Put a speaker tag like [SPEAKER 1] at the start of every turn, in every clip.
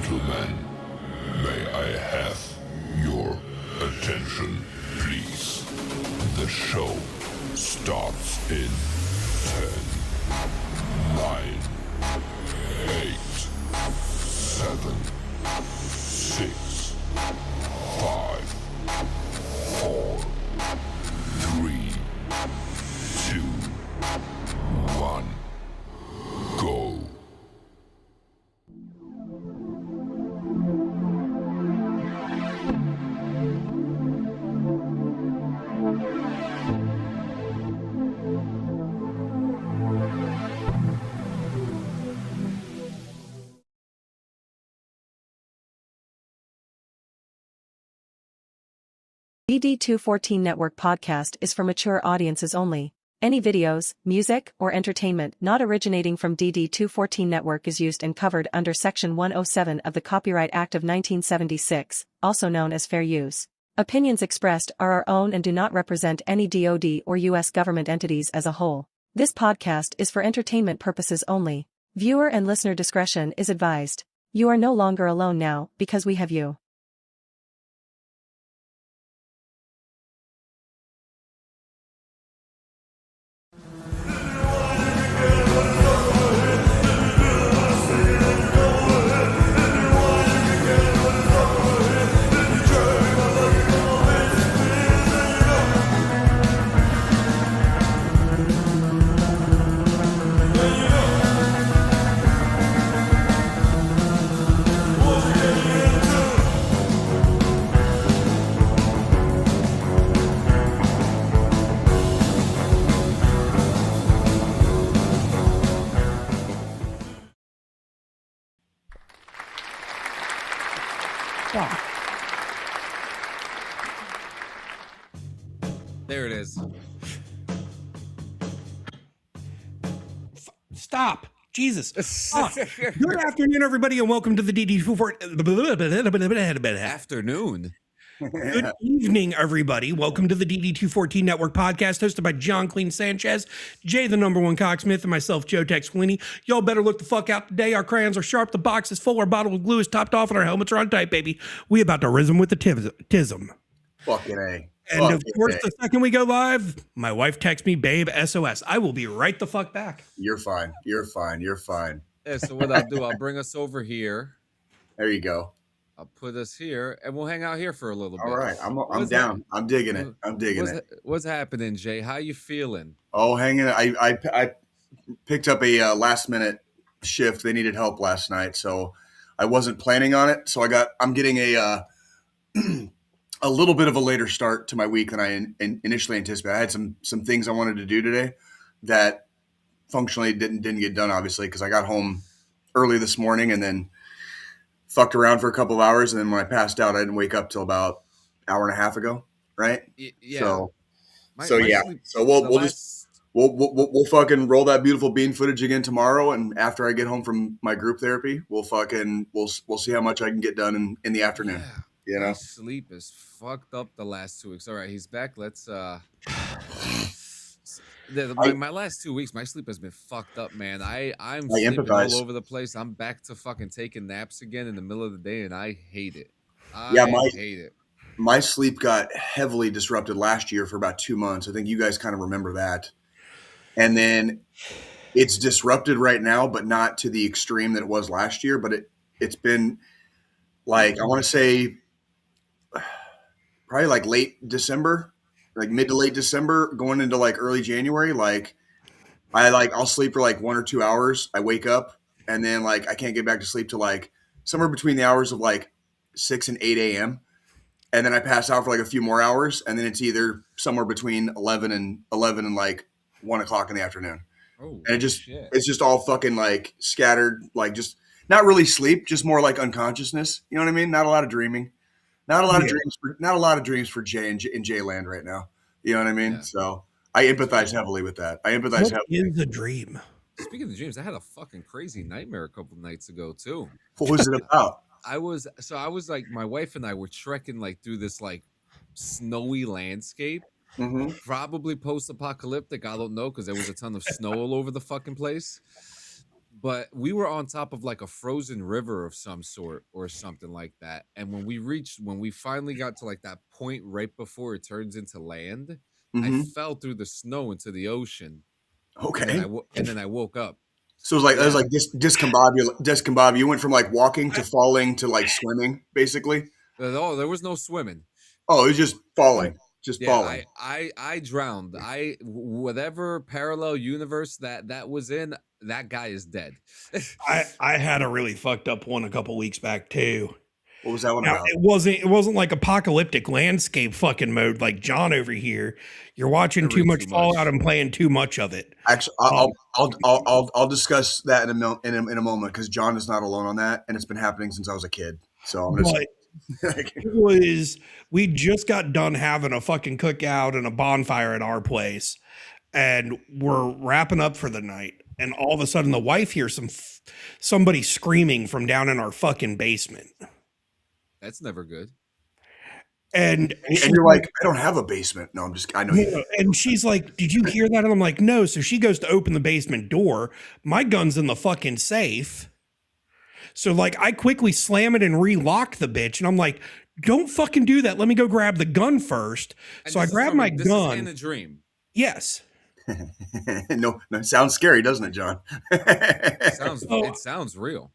[SPEAKER 1] gentlemen, may I have your attention, please? The show starts in 10, 9, 8, 7, 6, 5, 4, 3, 2, 1, go.
[SPEAKER 2] DD214 Network podcast is for mature audiences only. Any videos, music, or entertainment not originating from DD214 Network is used and covered under Section 107 of the Copyright Act of 1976, also known as fair use. Opinions expressed are our own and do not represent any DoD or U.S. government entities as a whole. This podcast is for entertainment purposes only. Viewer and listener discretion is advised. You are no longer alone now because we have you.
[SPEAKER 3] There it is.
[SPEAKER 4] Stop. Jesus. Good afternoon, everybody, and welcome to the DD214.
[SPEAKER 3] Afternoon.
[SPEAKER 4] Good evening, everybody. Welcome to the DD214 Network podcast hosted by John Clean Sanchez, Jay the number one cocksmith, and myself, Joe Tex Squillini. Y'all better look the fuck out today. Our crayons are sharp, the box is full, our bottle of glue is topped off, and our helmets are on tight, baby. We about to rhythm with the tism.
[SPEAKER 5] Fucking A.
[SPEAKER 4] And of course, the second we go live, my wife texts me, babe, SOS. I will be right the fuck back.
[SPEAKER 5] You're fine. You're fine. You're fine.
[SPEAKER 3] Yeah, so what I'll do, I'll bring us over here.
[SPEAKER 5] There you go.
[SPEAKER 3] I'll put us here, and we'll hang out here for a little bit.
[SPEAKER 5] All right. I'm down. I'm digging it. I'm digging it.
[SPEAKER 3] What's happening, Jay? How you feeling?
[SPEAKER 5] Oh, hanging. I picked up a last minute shift. They needed help last night, so I wasn't planning on it. So I'm getting a a little bit of a later start to my week than I initially anticipated. I had some things I wanted to do today that functionally didn't get done, obviously, because I got home early this morning and then fucked around for a couple of hours, and then when I passed out, I didn't wake up till about an hour and a half ago, right?
[SPEAKER 3] Yeah.
[SPEAKER 5] So we'll fucking roll that beautiful bean footage again tomorrow, and after I get home from my group therapy, we'll see how much I can get done in the afternoon.
[SPEAKER 3] Yeah.
[SPEAKER 5] You know,
[SPEAKER 3] my sleep is fucked up the last 2 weeks. All right, he's back. Let's my last 2 weeks, my sleep has been fucked up, man. I'm sleeping all over the place. I'm back to fucking taking naps again in the middle of the day, and I hate it. I hate it.
[SPEAKER 5] My sleep got heavily disrupted last year for about 2 months. I think you guys kind of remember that. And then it's disrupted right now, but not to the extreme that it was last year. But it's been like, I want to say probably like late December, like mid to late December, going into like early January. I'll sleep for like 1 or 2 hours. I wake up and then like I can't get back to sleep till like somewhere between the hours of like 6 and 8 a.m. And then I pass out for like a few more hours, and then it's either somewhere between 11 and like 1 o'clock in the afternoon.
[SPEAKER 3] Oh,
[SPEAKER 5] and it's just all fucking like scattered, like just not really sleep, just more like unconsciousness. You know what I mean? Not a lot of dreaming. Not a lot of dreams. Not a lot of dreams for Jay in Jay land right now. You know what I mean? Yeah. So I empathize heavily with that. What
[SPEAKER 4] is a dream?
[SPEAKER 3] Speaking of dreams, I had a fucking crazy nightmare a couple nights ago too.
[SPEAKER 5] What was it about?
[SPEAKER 3] I was like, my wife and I were trekking like through this like snowy landscape, probably post-apocalyptic. I don't know, because there was a ton of snow all over the fucking place. but we were on top of like a frozen river of some sort or something like that. And when we finally got to like that point right before it turns into land, I fell through the snow into the ocean.
[SPEAKER 5] Okay.
[SPEAKER 3] And then I woke up.
[SPEAKER 5] So it was like discombobulated. You went from like walking to falling to like swimming, basically.
[SPEAKER 3] Oh, there was no swimming.
[SPEAKER 5] Oh, it was just falling. Falling.
[SPEAKER 3] I drowned. Whatever parallel universe that was in, that guy is dead.
[SPEAKER 4] I had a really fucked up one a couple weeks back too.
[SPEAKER 5] What was that one about?
[SPEAKER 4] It wasn't like apocalyptic landscape fucking mode like John over here. You're watching too much Fallout and playing too much of it.
[SPEAKER 5] Actually, I'll discuss that in a moment because John is not alone on that, and it's been happening since I was a kid. So I'm gonna.
[SPEAKER 4] We just got done having a fucking cookout and a bonfire at our place, and we're wrapping up for the night. And all of a sudden, the wife hears somebody screaming from down in our fucking basement.
[SPEAKER 3] That's never good.
[SPEAKER 4] And
[SPEAKER 5] you're like, I don't have a basement. No, I know you.
[SPEAKER 4] And she's like, did you hear that? And I'm like, no. So she goes to open the basement door. My gun's in the fucking safe. So like I quickly slam it and relock the bitch. And I'm like, don't fucking do that. Let me go grab the gun first. And so I grab my gun.
[SPEAKER 3] This is in a dream.
[SPEAKER 4] Yes.
[SPEAKER 5] No, it sounds scary, doesn't it, John?
[SPEAKER 3] It sounds real.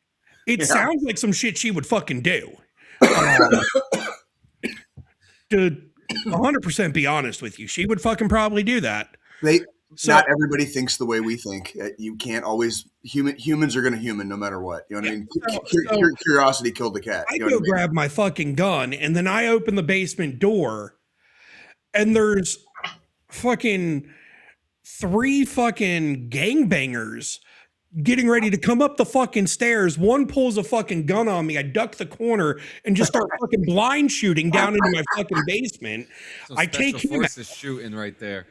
[SPEAKER 4] It sounds like some shit she would fucking do. To 100% be honest with you, she would fucking probably do that.
[SPEAKER 5] Not everybody thinks the way we think. You can't always humans are going to human no matter what. You know what I mean? Curiosity killed the cat.
[SPEAKER 4] I go grab my fucking gun and then I open the basement door and there's fucking 3 fucking gangbangers getting ready to come up the fucking stairs. One pulls a fucking gun on me. I duck the corner and just start fucking blind shooting down into my fucking basement. I take him out.
[SPEAKER 3] Shooting right there.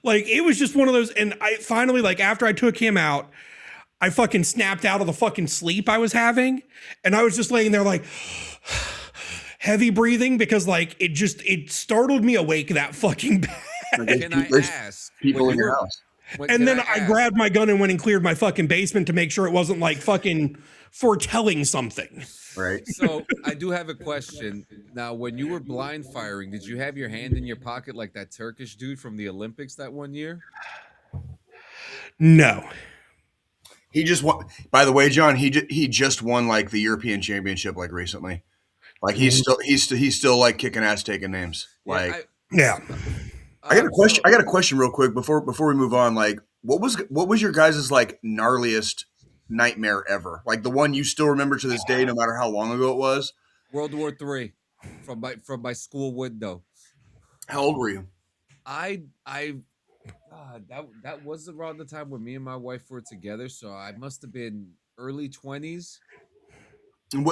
[SPEAKER 4] Like it was just one of those. And I finally, like after I took him out, I fucking snapped out of the fucking sleep I was having. And I was just laying there like heavy breathing because like it startled me awake that fucking bad.
[SPEAKER 3] Can I ask
[SPEAKER 5] people in your house?
[SPEAKER 4] And then I grabbed my gun and went and cleared my fucking basement to make sure it wasn't like fucking foretelling something.
[SPEAKER 5] Right.
[SPEAKER 3] So I do have a question. Now, when you were blind firing, did you have your hand in your pocket like that Turkish dude from the Olympics that one year?
[SPEAKER 4] No.
[SPEAKER 5] He just won. By the way, John, he just won like the European Championship like recently. Like he's still like kicking ass, taking names. Like
[SPEAKER 4] yeah.
[SPEAKER 5] I got a question. I got a question real quick before we move on. Like, what was your guys' like gnarliest nightmare ever? Like the one you still remember to this day, no matter how long ago it was.
[SPEAKER 3] World War III, from my school window.
[SPEAKER 5] How old were you?
[SPEAKER 3] That was around the time when me and my wife were together, so I must have been early 20s.
[SPEAKER 5] And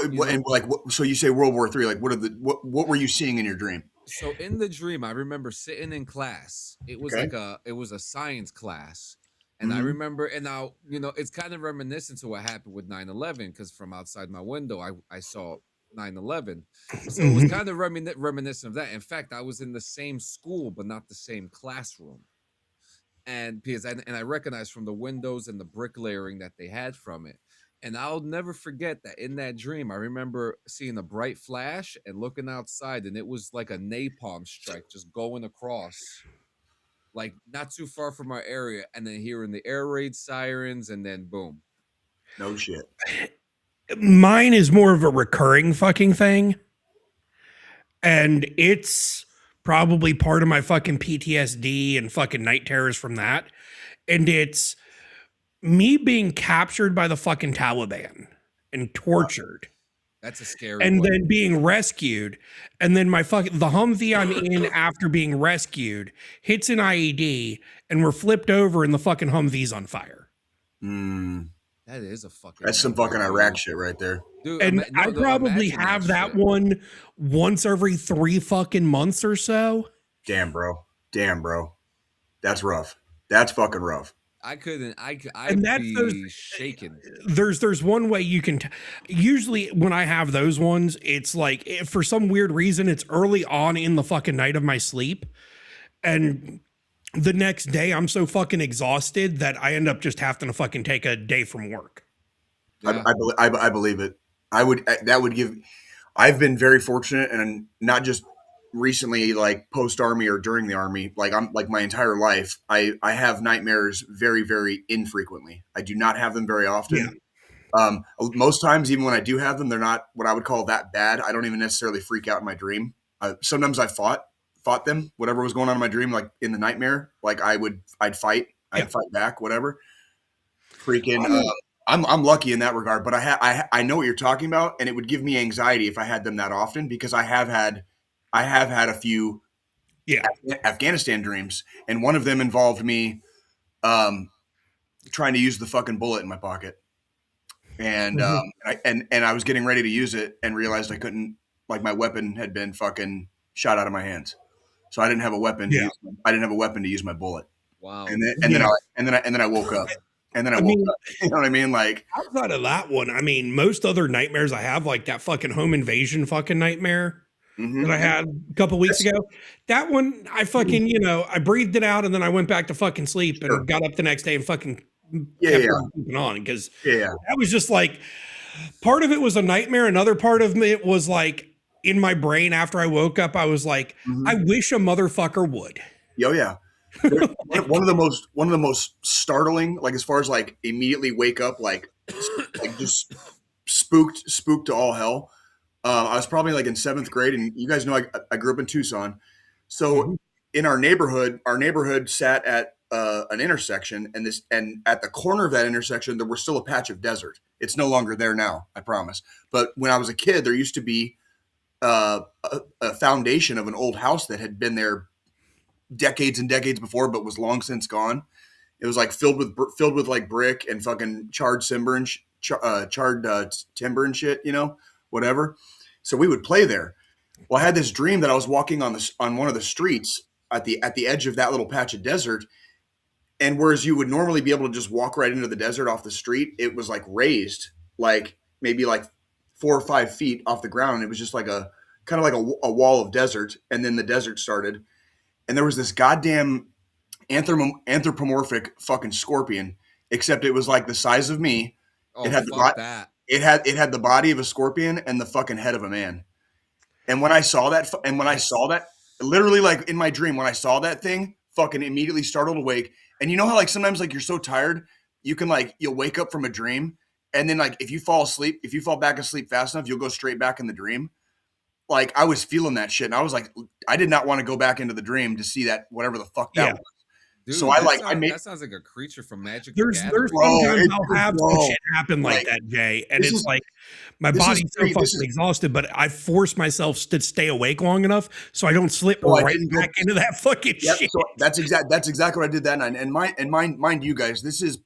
[SPEAKER 5] so you say World War III? Like, what were you seeing in your dream?
[SPEAKER 3] So in the dream, I remember sitting in class. It was it was a science class. And I remember, and now, it's kind of reminiscent to what happened with 9/11, because from outside my window, I saw 9/11. So it was kind of reminiscent of that. In fact, I was in the same school, but not the same classroom. And I recognized from the windows and the bricklayering that they had from it. And I'll never forget that in that dream, I remember seeing a bright flash and looking outside, and it was like a napalm strike just going across, like not too far from our area, and then hearing the air raid sirens, and then boom.
[SPEAKER 5] No shit.
[SPEAKER 4] Mine is more of a recurring fucking thing. And it's probably part of my fucking PTSD and fucking night terrors from that. And it's me being captured by the fucking Taliban and tortured.
[SPEAKER 3] That's a scary
[SPEAKER 4] and
[SPEAKER 3] one.
[SPEAKER 4] Then being rescued. And then the Humvee I'm in after being rescued hits an IED and we're flipped over and the fucking Humvee's on fire.
[SPEAKER 3] That is a fucking...
[SPEAKER 5] That's some fucking Iraq shit right there.
[SPEAKER 4] Dude, and I probably have that one once every 3 fucking months or so.
[SPEAKER 5] Damn, bro. That's rough. That's fucking rough.
[SPEAKER 3] I'd be shaken.
[SPEAKER 4] There's one way you can usually when I have those ones, it's like for some weird reason it's early on in the fucking night of my sleep, and the next day I'm so fucking exhausted that I end up just having to fucking take a day from work.
[SPEAKER 3] Yeah.
[SPEAKER 5] I believe it. That would give. I've been very fortunate, and not just recently, like post army or during the army. Like I'm like my entire life, I have nightmares very very infrequently. I do not have them very often. Most times, even when I do have them, they're not what I would call that bad. I don't even necessarily freak out in my dream. Sometimes I fought them, whatever was going on in my dream, like in the nightmare. Like I'd fight back, whatever. Freaking. I'm lucky in that regard, but I know what you're talking about, and it would give me anxiety if I had them that often because I have had a few Afghanistan dreams, and one of them involved me trying to use the fucking bullet in my pocket, and I was getting ready to use it and realized I couldn't. Like my weapon had been fucking shot out of my hands, so I didn't have a weapon. I didn't have a weapon to use my bullet.
[SPEAKER 3] Wow.
[SPEAKER 5] And then I woke up. And then I woke up. You know what I mean? Like
[SPEAKER 4] outside of that one, I mean, most other nightmares I have, like that fucking home invasion fucking nightmare that I had a couple weeks ago. That one, I fucking, I breathed it out and then I went back to fucking sleep and got up the next day and fucking kept keeping on because that was just like part of it was a nightmare. Another part of it was like in my brain after I woke up, I was like, I wish a motherfucker would.
[SPEAKER 5] Oh yeah. one of the most startling, like as far as like immediately wake up, like just spooked to all hell. I was probably like in 7th grade, and you guys know I grew up in Tucson, so in our neighborhood sat at an intersection, and at the corner of that intersection there was still a patch of desert. It's no longer there now, I promise. But when I was a kid, there used to be a foundation of an old house that had been there decades and decades before, but was long since gone. It was like filled with like brick and fucking charred timber and timber and shit, whatever. So we would play there. Well, I had this dream that I was walking on one of the streets at the edge of that little patch of desert, and whereas you would normally be able to just walk right into the desert off the street, it was like raised, like maybe like 4 or 5 feet off the ground. And it was just like a kind of like a wall of desert, and then the desert started. And there was this goddamn anthropomorphic fucking scorpion, except it was like the size of me.
[SPEAKER 3] Oh,
[SPEAKER 5] it had it had the body of a scorpion and the fucking head of a man. And when I saw that, literally like in my dream, when I saw that thing, fucking immediately startled awake. And you know how like sometimes like you're so tired, you'll wake up from a dream, and then like if you fall back asleep fast enough, you'll go straight back in the dream. Like I was feeling that shit, and I was like, I did not want to go back into the dream to see that whatever the fuck that was.
[SPEAKER 3] Dude,
[SPEAKER 5] so
[SPEAKER 3] that sounds like a creature from Magic.
[SPEAKER 4] There's sometimes I'll have some shit happen like that, Jay, and it's like my body's so fucking exhausted, but I force myself to stay awake long enough so I don't slip back into that fucking shit.
[SPEAKER 5] So that's exactly what I did that night. And mind you guys, this is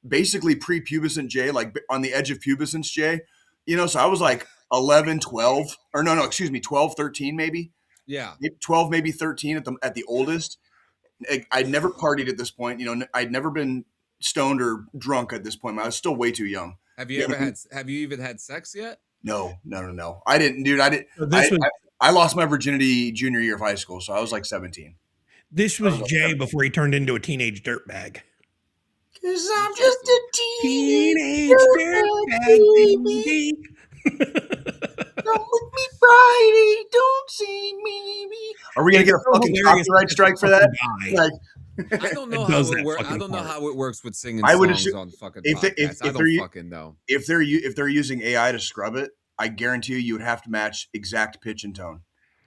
[SPEAKER 5] basically pre-pubescent Jay, like on the edge of pubescence Jay. So I was like 11, 12, or no, excuse me, 12, 13 maybe.
[SPEAKER 3] Yeah.
[SPEAKER 5] 12, maybe 13 at the oldest. I'd never partied at this point. I'd never been stoned or drunk at this point. I was still way too young.
[SPEAKER 3] Have you even had sex yet?
[SPEAKER 5] No. I didn't, dude. I lost my virginity junior year of high school, so I was like 17.
[SPEAKER 4] This was Jay before he turned into a teenage dirtbag.
[SPEAKER 5] 'Cause I'm just a teenage dirtbag. Come with me Friday, don't see me. Are we gonna get a fucking copyright strike for that?
[SPEAKER 3] I don't know how it works. I don't know how it works with singing songs on fucking podcasts. I don't fucking know.
[SPEAKER 5] If they're using AI to scrub it, I guarantee you would have to match exact pitch and tone,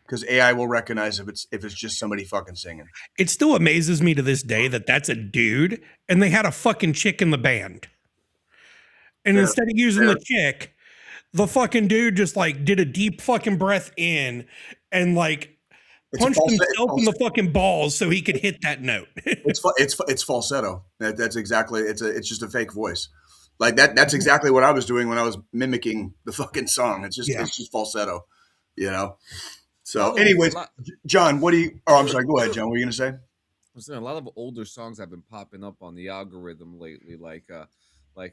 [SPEAKER 5] because AI will recognize if it's just somebody fucking singing.
[SPEAKER 4] It still amazes me to this day that that's a dude, and they had a fucking chick in the band, and instead of using the chick, the fucking dude just like did a deep fucking breath in and like punched himself in the fucking balls so he could hit that note.
[SPEAKER 5] It's falsetto. That's exactly. It's just a fake voice. Like that. That's exactly what I was doing when I was mimicking the fucking song. It's just falsetto. So, anyways, John, what do you? Oh, I'm sorry. Go ahead, John. What are you gonna say?
[SPEAKER 3] I'm saying a lot of older songs have been popping up on the algorithm lately, like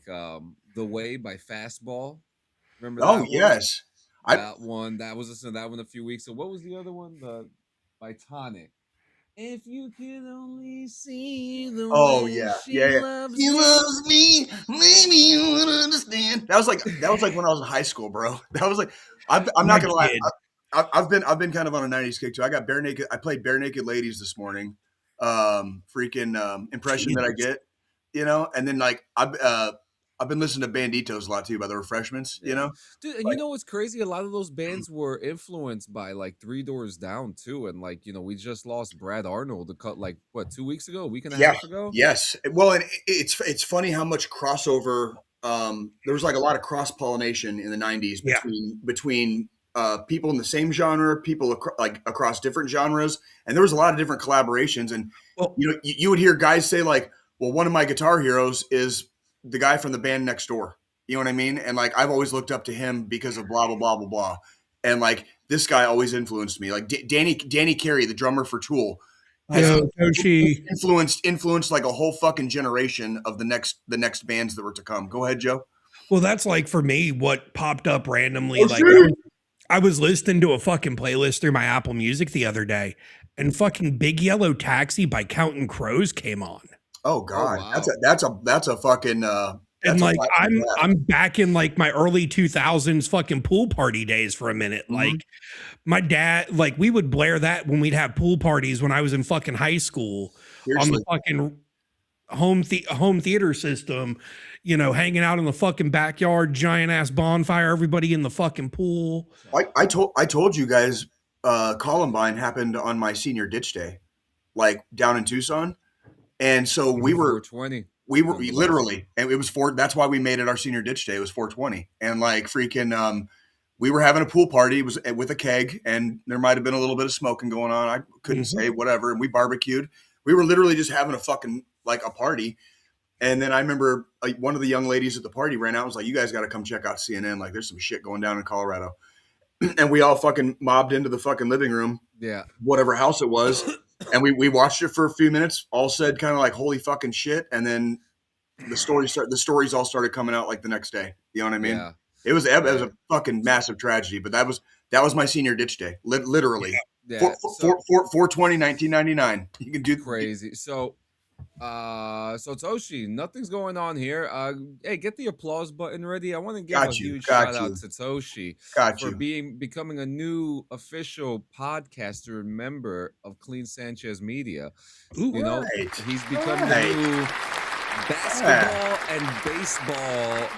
[SPEAKER 3] "The Way" by Fastball. Remember that?
[SPEAKER 5] Oh, yes.
[SPEAKER 3] That one. That was listening to that one a few weeks ago. What was the other one? By Tonic. If you could only see the
[SPEAKER 5] Oh
[SPEAKER 3] way
[SPEAKER 5] yeah,
[SPEAKER 3] she
[SPEAKER 5] yeah, yeah.
[SPEAKER 3] loves
[SPEAKER 5] She
[SPEAKER 3] me.
[SPEAKER 5] loves me. Maybe you would understand. That was like when I was in high school, bro. That was like I'm
[SPEAKER 4] My
[SPEAKER 5] not gonna lie.
[SPEAKER 4] kid.
[SPEAKER 5] I've been kind of on a '90s kick too. I got bare naked. I played Bare Naked Ladies this morning. Freaking impression that I
[SPEAKER 4] Jesus.
[SPEAKER 5] get, and then like I've been listening to Banditos a lot too by the Refreshments,
[SPEAKER 3] Yeah. Dude, and you
[SPEAKER 5] like
[SPEAKER 3] know what's crazy? A lot of those bands were influenced by like Three Doors Down too. And like, we just lost Brad Arnold a cut like what, 2 weeks ago, a week and a
[SPEAKER 5] yeah,
[SPEAKER 3] half ago?
[SPEAKER 5] yes. Well, and it's funny how much crossover. There was like a lot of cross pollination in the '90s
[SPEAKER 4] Yeah.
[SPEAKER 5] between people in the same genre, people like across different genres, and there was a lot of different collaborations. And
[SPEAKER 4] Well,
[SPEAKER 5] you would hear guys say like, "Well, one of my guitar heroes is the guy from the band next door." You know what I mean? And like I've always looked up to him because of blah blah blah blah blah. And like this guy always influenced me. Like Danny Carey, the drummer for Tool, has
[SPEAKER 4] Toshi.
[SPEAKER 5] influenced like a whole fucking generation of the next bands that were to come. Go ahead, Joe.
[SPEAKER 4] Well, that's like for me what popped up randomly.
[SPEAKER 5] Oh,
[SPEAKER 4] Like
[SPEAKER 5] shoot.
[SPEAKER 4] I was listening to a fucking playlist through my Apple Music the other day, and fucking Big Yellow Taxi by Counting Crows came on.
[SPEAKER 5] Oh God,
[SPEAKER 3] wow.
[SPEAKER 5] that's a fucking
[SPEAKER 4] And
[SPEAKER 5] that's a
[SPEAKER 4] like
[SPEAKER 5] classic rap.
[SPEAKER 4] I'm back in like my early 2000s fucking pool party days for a minute.
[SPEAKER 5] Mhm.
[SPEAKER 4] Like my dad, like we would blare that when we'd have pool parties when I was in fucking high school on the
[SPEAKER 5] Seriously.
[SPEAKER 4] fucking home theater system, hanging out in the fucking backyard, giant ass bonfire, everybody in the fucking pool.
[SPEAKER 5] I told you guys Columbine happened on my senior ditch day, like down in Tucson. And so we were
[SPEAKER 3] 420.
[SPEAKER 5] literally, and it was that's why we made it our senior ditch day. It was 420. And like freaking we were having a pool party. It was with a keg, and there might have been a little bit of smoking going on. I couldn't say whatever. And we barbecued. We were literally just having a fucking like a party. And then I remember one of the young ladies at the party ran out and was like, "You guys got to come check out CNN. Like, there's some shit going down in Colorado." And we all fucking mobbed into the fucking living room,
[SPEAKER 3] Yeah.
[SPEAKER 5] whatever house it was. And we watched it for a few minutes, all said kind of like, "Holy fucking shit." And then the stories all started coming out like the next day. You know what I mean?
[SPEAKER 3] Yeah.
[SPEAKER 5] It was a fucking massive tragedy, but that was my senior ditch day. Literally.
[SPEAKER 3] Yeah.
[SPEAKER 5] 4/20, 1999. You can do
[SPEAKER 3] Crazy. So Toshi, nothing's going on here. Hey, get the applause button ready. I want to give a huge shout out to Toshi for becoming a new official podcaster and member of Clean Sanchez Media. He's become the new basketball and baseball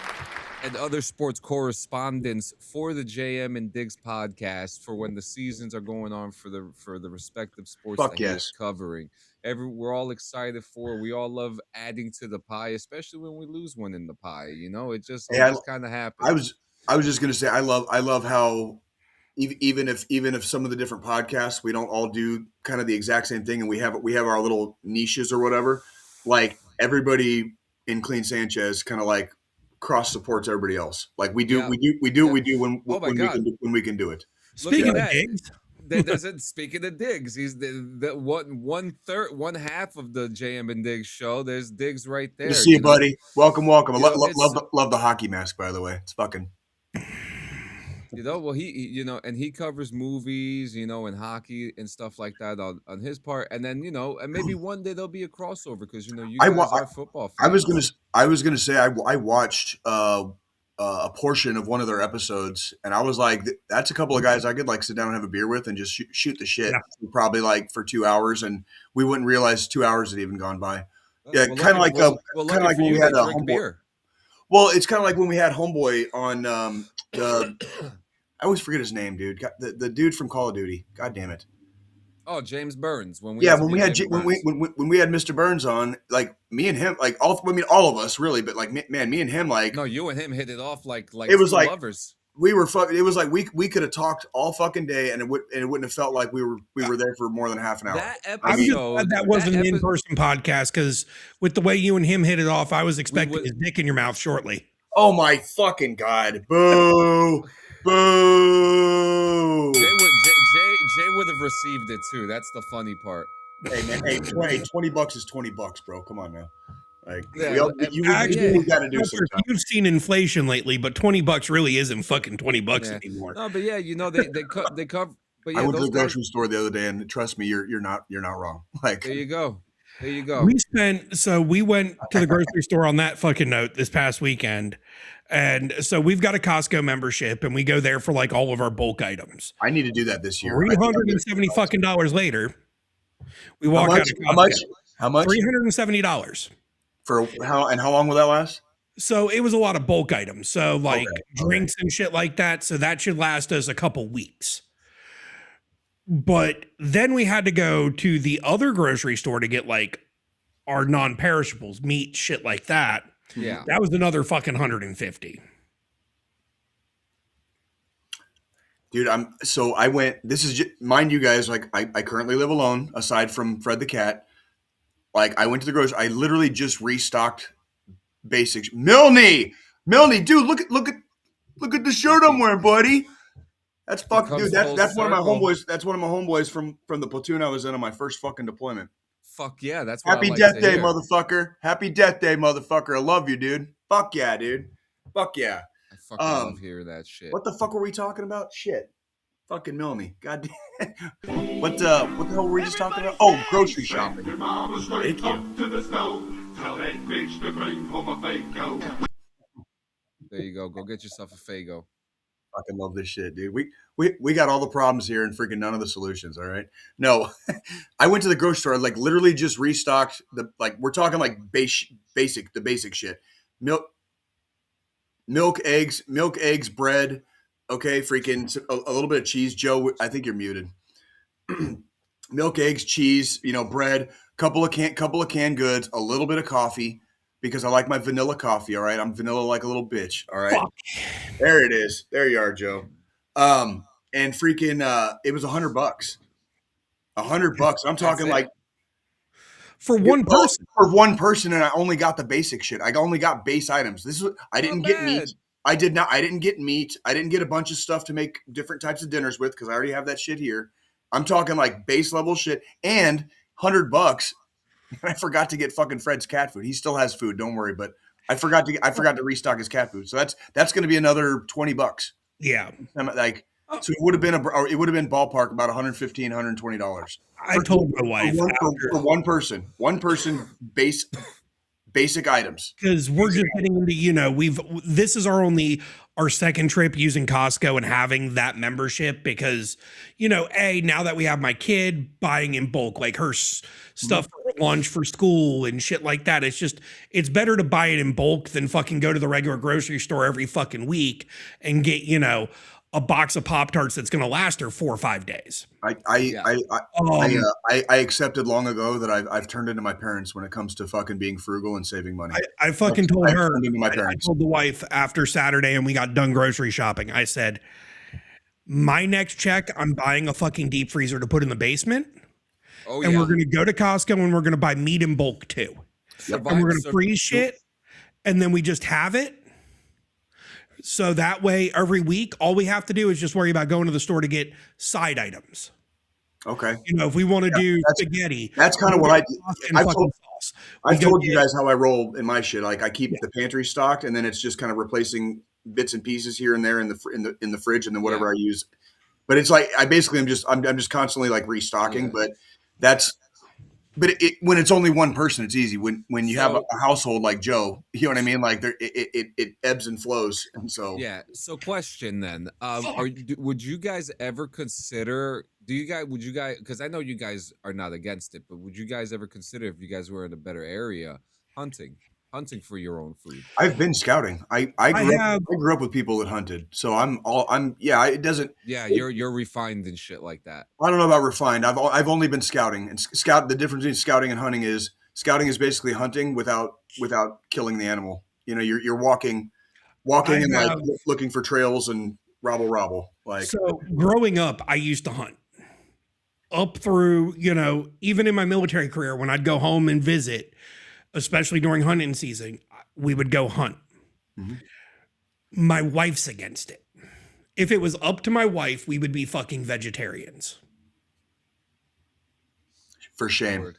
[SPEAKER 3] and other sports correspondents for the JM and Diggs podcast for when the seasons are going on for the respective sports that he's covering. We're all excited for. We all love adding to the pie, especially when we lose one in the pie. It just kind of happens.
[SPEAKER 5] I was just gonna say I love how even if some of the different podcasts we don't all do kind of the exact same thing, and we have our little niches or whatever. Like everybody in Clean Sanchez kind of like cross supports everybody else. Like we do what we do when we can do it.
[SPEAKER 4] Speaking of Diggs.
[SPEAKER 3] Speaking of Diggs, he's the one half of the JM and Diggs show. There's Diggs right there.
[SPEAKER 5] Good to see you, buddy. Welcome. I love the hockey mask, by the way. It's fucking.
[SPEAKER 3] Well, and he covers movies, and hockey and stuff like that on his part. And then, and maybe one day there'll be a crossover because, you guys are football fans.
[SPEAKER 5] I was gonna say I watched a portion of one of their episodes, and I was like, that's a couple of guys I could like sit down and have a beer with and just shoot the shit, probably like for 2 hours, and we wouldn't realize 2 hours had even gone by. Yeah, kind of like when we had a Homeboy. Well, it's kind of like when we had Homeboy on I always forget his name, dude. The dude from Call of Duty. God damn it.
[SPEAKER 3] Oh, James Burns. When we
[SPEAKER 5] had Mr. Burns on, like me and him, like all of us really, but like man, me and him, like
[SPEAKER 3] no, you and him hit it off like
[SPEAKER 5] it was like
[SPEAKER 3] lovers.
[SPEAKER 5] We were fucking. It was like we could have talked all fucking day, and it wouldn't have felt like we were there for more than half an hour.
[SPEAKER 3] That episode,
[SPEAKER 4] I'm just glad that wasn't an in-person podcast, because with the way you and him hit it off, I was expecting his dick in your mouth shortly.
[SPEAKER 5] Oh my fucking God! Boo! Boo!
[SPEAKER 3] Jay would have received it too. That's the funny part.
[SPEAKER 5] Hey man, hey, $20 is $20, bro. Come on now. Like you got to do something.
[SPEAKER 4] You've seen inflation lately, but $20 really isn't fucking $20 anymore.
[SPEAKER 3] No, but yeah, But
[SPEAKER 5] I
[SPEAKER 3] yeah,
[SPEAKER 5] went to
[SPEAKER 3] those
[SPEAKER 5] the
[SPEAKER 3] guys.
[SPEAKER 5] grocery store the other day, and trust me, you're not wrong. Like,
[SPEAKER 3] There you go. There you go.
[SPEAKER 4] We went to the grocery store on that fucking note this past weekend. And so we've got a Costco membership and we go there for like all of our bulk items.
[SPEAKER 5] I need to do that this year. I think I'm
[SPEAKER 4] $370 fucking dollars later, we
[SPEAKER 5] How
[SPEAKER 4] walk out
[SPEAKER 5] much?
[SPEAKER 4] of Costco.
[SPEAKER 5] How much? How much?
[SPEAKER 4] $370.
[SPEAKER 5] For how and how long will that last?
[SPEAKER 4] So it was a lot of bulk items. So like
[SPEAKER 5] Okay.
[SPEAKER 4] drinks and shit like that. So that should last us a couple weeks. But then we had to go to the other grocery store to get like our non-perishables, meat, shit like that.
[SPEAKER 3] Yeah.
[SPEAKER 4] That was another fucking 150.
[SPEAKER 5] Dude, I went, this is just, mind you guys, like I currently live alone aside from Fred the cat. Like I went to the grocery, I literally just restocked basics. Milne, dude, look at the shirt I'm wearing, buddy. That's fucking dude. That's one of my homeboys. That's one of my homeboys from the platoon I was in on my first fucking deployment.
[SPEAKER 3] Fuck yeah, that's what
[SPEAKER 5] Happy
[SPEAKER 3] I like
[SPEAKER 5] Death
[SPEAKER 3] to
[SPEAKER 5] Day,
[SPEAKER 3] hear.
[SPEAKER 5] motherfucker. Happy Death Day, motherfucker. I love you, dude. Fuck yeah, dude. Fuck yeah.
[SPEAKER 3] I fucking love hearing that shit.
[SPEAKER 5] What the fuck were we talking about? Shit. Fucking Milne. God damn. What the hell were we just talking about? Oh, grocery shopping. Thank you.
[SPEAKER 3] There you go. Go get yourself a Faygo.
[SPEAKER 5] Fucking love this shit, dude. We got all the problems here and freaking none of the solutions. All right. No, I went to the grocery store, like literally just restocked we're talking like the basic shit. Milk, eggs, bread. Okay. Freaking a little bit of cheese. Joe, I think you're muted. Milk, eggs, cheese, bread, couple of canned goods, a little bit of coffee. Because I like my vanilla coffee, all right? I'm vanilla like a little bitch, all right? Fuck. There it is. There you are, Joe. And freaking, it was $100. $100. I'm talking like
[SPEAKER 4] for one person.
[SPEAKER 5] For one person, and I only got the basic shit. I only got base items. This is I didn't get meat. I didn't get meat. I didn't get a bunch of stuff to make different types of dinners with because I already have that shit here. I'm talking like base level shit and $100. I forgot to get fucking Fred's cat food. He still has food, don't worry. But I forgot to restock his cat food. So that's going to be another $20.
[SPEAKER 4] Yeah,
[SPEAKER 5] so it would have been ballpark about $115, $120.
[SPEAKER 4] I told my wife
[SPEAKER 5] for one person basic items
[SPEAKER 4] because we're just getting into this is our second trip using Costco and having that membership because now that we have my kid buying in bulk like her stuff for lunch for school and shit like that, it's better to buy it in bulk than fucking go to the regular grocery store every fucking week and get a box of Pop-Tarts that's going to last her 4 or 5 days.
[SPEAKER 5] I accepted long ago that I've turned into my parents when it comes to fucking being frugal and saving money.
[SPEAKER 4] I fucking told her, I told the wife after Saturday and we got done grocery shopping, I said, my next check, I'm buying a fucking deep freezer to put in the basement. Oh, and we're going to go to Costco and we're going to buy meat in bulk too. And we're going to freeze shit and then we just have it. So that way, every week, all we have to do is just worry about going to the store to get side items.
[SPEAKER 5] Okay.
[SPEAKER 4] If we want to do spaghetti.
[SPEAKER 5] That's kind of what I've told you guys how I roll in my shit. Like I keep the pantry stocked, and then it's just kind of replacing bits and pieces here and there in the fridge, and then whatever I use. But it's like I'm just constantly like restocking. But when it's only one person, it's easy. When you have a household like Joe, you know what I mean? Like it ebbs and flows, and so
[SPEAKER 3] So question then: would you guys ever consider? Would you guys? Because I know you guys are not against it, but would you guys ever consider if you guys were in a better area hunting for your own food?
[SPEAKER 5] I've been scouting. I grew up with people that hunted, so it doesn't.
[SPEAKER 3] Yeah, you're refined and shit like that.
[SPEAKER 5] I don't know about refined. I've only been scouting, and the difference between scouting and hunting is basically hunting without killing the animal. You're walking and like looking for trails and robble. Like
[SPEAKER 4] so, growing up, I used to hunt. Up through, even in my military career, when I'd go home and visit, especially during hunting season, we would go hunt. Mm-hmm. My wife's against it. If it was up to my wife, we would be fucking vegetarians.
[SPEAKER 5] For shame.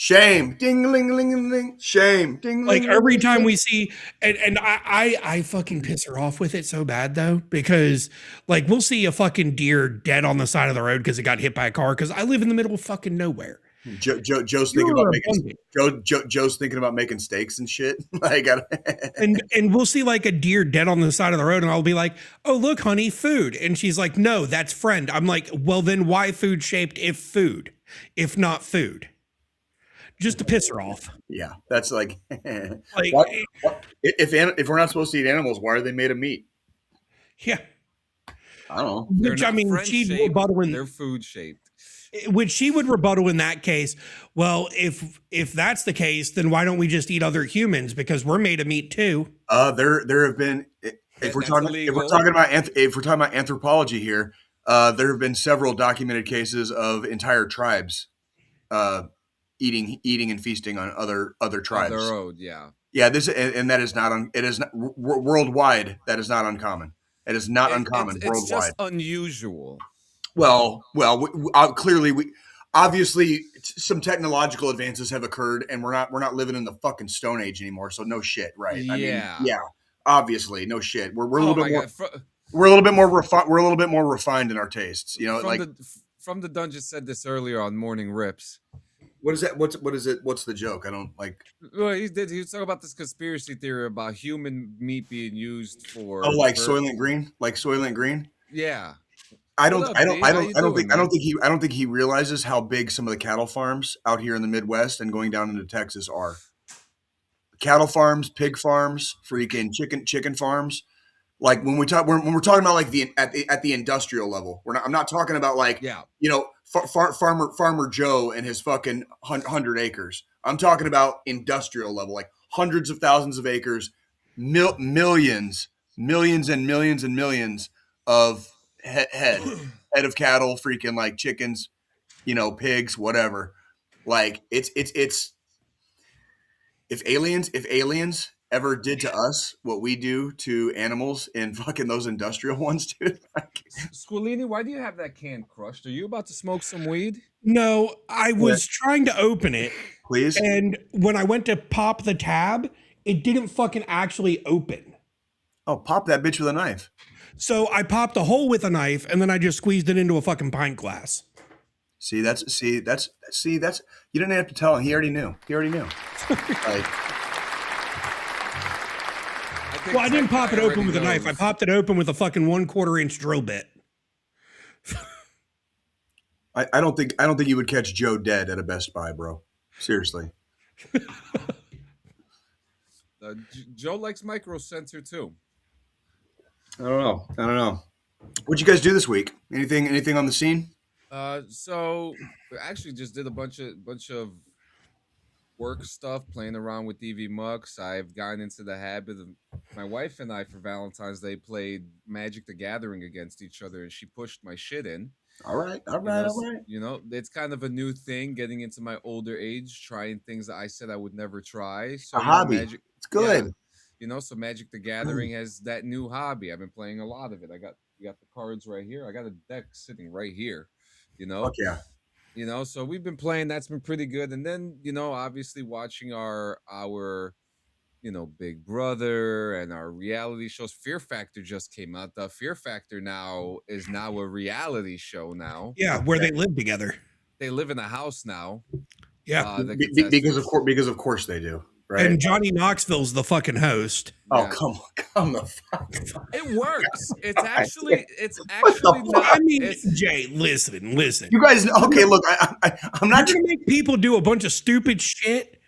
[SPEAKER 5] Shame. Ding, ling, ling, ling. Shame. Ding,
[SPEAKER 4] Like
[SPEAKER 5] ling,
[SPEAKER 4] every
[SPEAKER 5] ling,
[SPEAKER 4] time
[SPEAKER 5] ling.
[SPEAKER 4] we see, and I fucking piss her off with it so bad though, because like we'll see a fucking deer dead on the side of the road because it got hit by a car. Because I live in the middle of fucking nowhere.
[SPEAKER 5] Joe's thinking
[SPEAKER 4] You're
[SPEAKER 5] about making
[SPEAKER 4] abundant.
[SPEAKER 5] Joe's thinking about making steaks and shit. Like,
[SPEAKER 4] And we'll see like a deer dead on the side of the road, and I'll be like, "Oh, look, honey, food." And she's like, "No, that's friend." I'm like, "Well, then why food shaped if food, if not food?" Just to piss her off.
[SPEAKER 5] yeah, that's like,
[SPEAKER 4] Like,
[SPEAKER 5] if we're not supposed to eat animals, why are they made of meat?
[SPEAKER 4] yeah.
[SPEAKER 5] I don't know.
[SPEAKER 3] They're
[SPEAKER 4] Which I
[SPEAKER 3] not
[SPEAKER 4] mean,
[SPEAKER 3] friend
[SPEAKER 4] she'd
[SPEAKER 3] shaped.
[SPEAKER 4] rebuttal in
[SPEAKER 3] They're food shaped.
[SPEAKER 4] which she would rebuttal in that case. Well, if that's the case, then why don't we just eat other humans because we're made of meat too?
[SPEAKER 5] There have been if we're talking about anthropology here, there have been several documented cases of entire tribes eating and feasting on other tribes.
[SPEAKER 3] On the road, yeah.
[SPEAKER 5] Yeah, and that is not it is not worldwide. That is not uncommon. It is not uncommon
[SPEAKER 3] It's
[SPEAKER 5] worldwide.
[SPEAKER 3] just unusual.
[SPEAKER 5] Well, clearly obviously some technological advances have occurred, and we're not living in the fucking Stone Age anymore. So no shit, right?
[SPEAKER 3] Yeah.
[SPEAKER 5] I mean, yeah, obviously, no shit. We're a
[SPEAKER 3] Oh
[SPEAKER 5] little
[SPEAKER 3] my
[SPEAKER 5] bit more.
[SPEAKER 3] God.
[SPEAKER 5] We're a little bit more refined. We're a little bit more refined in our tastes. You know,
[SPEAKER 3] From the Dungeon said this earlier on Morning Rips.
[SPEAKER 5] what is that? What is it? What's the joke? I don't like.
[SPEAKER 3] Well, he was talking about this conspiracy theory about human meat being used for.
[SPEAKER 5] Oh, like Soylent Green,
[SPEAKER 3] Yeah.
[SPEAKER 5] I
[SPEAKER 3] What
[SPEAKER 5] don't
[SPEAKER 3] up,
[SPEAKER 5] I don't
[SPEAKER 3] Dave?
[SPEAKER 5] I
[SPEAKER 3] How
[SPEAKER 5] don't
[SPEAKER 3] you
[SPEAKER 5] I don't
[SPEAKER 3] doing,
[SPEAKER 5] think I don't
[SPEAKER 3] man?
[SPEAKER 5] think he I don't think he realizes how big some of the cattle farms out here in the Midwest and going down into Texas are. Cattle farms, pig farms, freaking chicken farms. Like when we're talking about like at the industrial level, I'm not talking about like
[SPEAKER 3] Yeah.
[SPEAKER 5] farmer Joe and his fucking 100 acres. I'm talking about industrial level, like hundreds of thousands of acres, millions and millions of head of cattle, freaking like chickens, pigs, whatever. Like it's if aliens ever did to us what we do to animals in fucking those industrial ones, dude. Like,
[SPEAKER 3] Squillini, why do you have that can crushed? Are you about to smoke some weed?
[SPEAKER 4] No, I was trying to open it,
[SPEAKER 5] please.
[SPEAKER 4] and when I went to pop the tab, it didn't fucking actually open.
[SPEAKER 5] Oh, pop that bitch with a knife.
[SPEAKER 4] So I popped a hole with a knife, and then I just squeezed it into a fucking pint glass.
[SPEAKER 5] See, that's you didn't have to tell him. He already knew. Like,
[SPEAKER 4] Well, I didn't pop it open with a knife. I popped it open with a fucking 1/4 inch drill bit.
[SPEAKER 5] I don't think you would catch Joe dead at a Best Buy, bro. Seriously.
[SPEAKER 3] Joe likes Micro Center too.
[SPEAKER 5] I don't know. What'd you guys do this week? Anything on the scene?
[SPEAKER 3] So we actually just did a bunch of work stuff, playing around with DV Mux. I've gotten into the habit of my wife and I for Valentine's Day played Magic the Gathering against each other, and she pushed my shit in.
[SPEAKER 5] All right.
[SPEAKER 3] It's kind of a new thing, getting into my older age, trying things that I said I would never try. So
[SPEAKER 5] A hobby. It's good.
[SPEAKER 3] Yeah, so Magic the Gathering has that new hobby. I've been playing a lot of it. We got the cards right here. I got a deck sitting right here.
[SPEAKER 5] Fuck yeah.
[SPEAKER 3] So we've been playing. That's been pretty good. And then, obviously watching our Big Brother and our reality shows. Fear Factor just came out. The Fear Factor is now a reality show now.
[SPEAKER 4] Yeah, where they live together.
[SPEAKER 3] They live in a house now.
[SPEAKER 4] Yeah,
[SPEAKER 5] because of course they do. Right.
[SPEAKER 4] And Johnny Knoxville's the fucking host.
[SPEAKER 5] Oh,
[SPEAKER 3] Yeah.
[SPEAKER 5] come the fuck.
[SPEAKER 3] It works. It's actually not.
[SPEAKER 4] I mean, Jay, listen.
[SPEAKER 5] You guys, okay, look, I'm not
[SPEAKER 4] You're gonna make people do a bunch of stupid shit.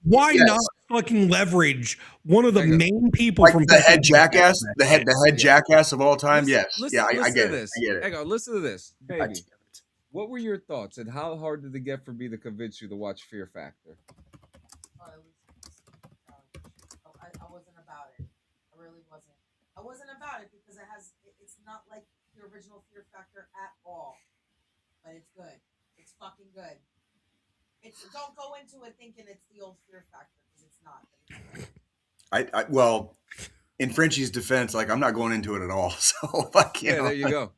[SPEAKER 4] Why not fucking leverage one of the main people
[SPEAKER 5] like
[SPEAKER 4] from
[SPEAKER 5] the head jackass, the head jackass of all time?
[SPEAKER 3] Listen,
[SPEAKER 5] I get
[SPEAKER 3] this.
[SPEAKER 5] I get it.
[SPEAKER 3] Hang on, listen to this, baby. What were your thoughts, and how hard did it get for me to convince you to watch Fear Factor?
[SPEAKER 6] I wasn't about it. I really wasn't. I wasn't about it because it's not like the original Fear Factor at all. But it's good. It's fucking good. Don't go into it thinking it's the old Fear Factor because it's not.
[SPEAKER 5] Well, in Frenchie's defense, like I'm not going into it at all. So fuck you.
[SPEAKER 3] Yeah, there you go.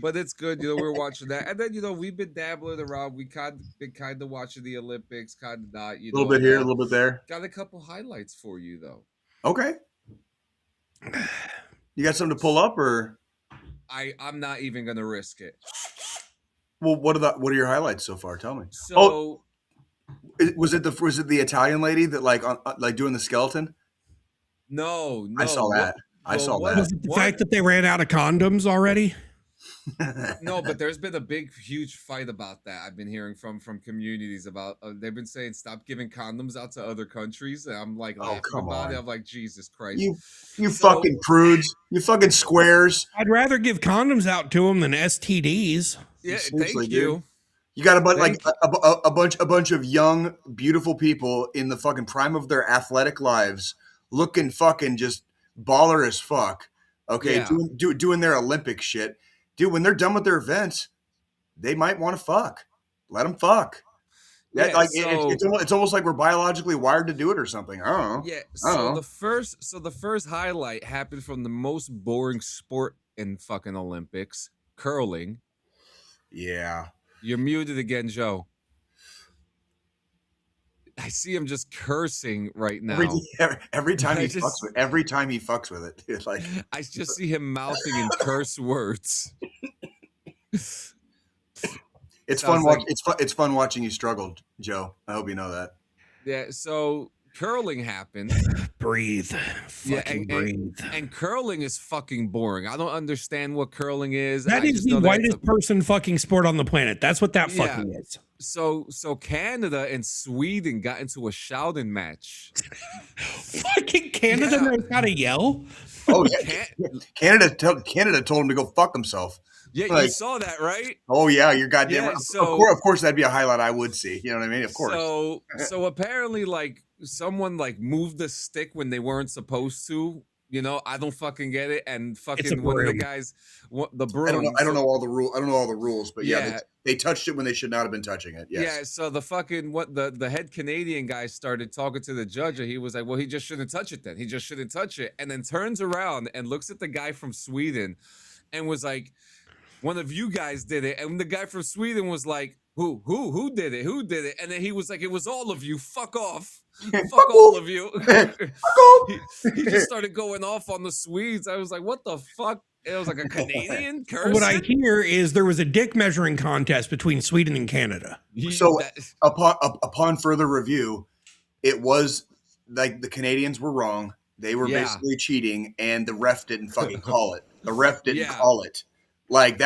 [SPEAKER 3] But it's good, we're watching that, and then we've been dabbling around. We been kind of watching the Olympics, kind of not,
[SPEAKER 5] A little bit here, a little bit there.
[SPEAKER 3] Got a couple highlights for you though.
[SPEAKER 5] Okay, you got something to pull up, or
[SPEAKER 3] I'm not even gonna risk it.
[SPEAKER 5] Well, what are your highlights so far? Tell me.
[SPEAKER 3] So,
[SPEAKER 5] was it the Italian lady that like doing the skeleton?
[SPEAKER 3] No,
[SPEAKER 5] I saw that.
[SPEAKER 4] Was it the fact that they ran out of condoms already?
[SPEAKER 3] No, but there's been a big, huge fight about that. I've been hearing from communities about. They've been saying stop giving condoms out to other countries, and I'm like laughing about it. I'm like, Jesus Christ,
[SPEAKER 5] you fucking prudes, you fucking squares.
[SPEAKER 4] I'd rather give condoms out to them than STDs.
[SPEAKER 3] Yeah, thank you.
[SPEAKER 5] You got a bunch of young, beautiful people in the fucking prime of their athletic lives, looking fucking just baller as fuck. Okay, yeah. doing their Olympic shit. Dude, when they're done with their events, they might want to fuck. Let them fuck. Yeah, it's almost like we're biologically wired to do it or something. I don't know.
[SPEAKER 3] Yeah. So the first highlight happened from the most boring sport in fucking Olympics, curling.
[SPEAKER 5] Yeah.
[SPEAKER 3] You're muted again, Joe. I see him just cursing right now.
[SPEAKER 5] Every time he fucks with it, it's like
[SPEAKER 3] I just see him mouthing in curse words.
[SPEAKER 5] It's fun watching. It's fun watching you struggle, Joe. I hope you know that.
[SPEAKER 3] Yeah. So curling happened.
[SPEAKER 4] Breathe. Breathe.
[SPEAKER 3] And curling is fucking boring. I don't understand what curling is.
[SPEAKER 4] That is the whitest person fucking sport on the planet. That's what that fucking is.
[SPEAKER 3] So Canada and Sweden got into a shouting match.
[SPEAKER 4] Fucking Canada knows how to yell.
[SPEAKER 5] Oh yeah, Canada told him to go fuck himself.
[SPEAKER 3] Yeah, you saw that, right?
[SPEAKER 5] Oh yeah, you're goddamn right. Of course, that'd be a highlight I would see. You know what I mean? Of course.
[SPEAKER 3] So apparently, like someone like moved the stick when they weren't supposed to. I don't fucking get it. And fucking one of the guys, the broom.
[SPEAKER 5] I don't know all the rules, but yeah, they touched it when they should not have been touching it. Yes.
[SPEAKER 3] Yeah. So the fucking the head Canadian guy started talking to the judge, and he was like, "Well, he just shouldn't touch it. Then he just shouldn't touch it." And then turns around and looks at the guy from Sweden, and was like, "One of you guys did it." And the guy from Sweden was like, Who did it? Who did it? And then he was like, "It was all of you. Fuck off. Fuck all of you." he just started going off on the Swedes. I was like, what the fuck? It was like a Canadian cursing?
[SPEAKER 4] What I hear is there was a dick measuring contest between Sweden and Canada.
[SPEAKER 5] So upon further review, it was like the Canadians were wrong. They were basically cheating, and the ref didn't fucking call it. The ref didn't call it. Like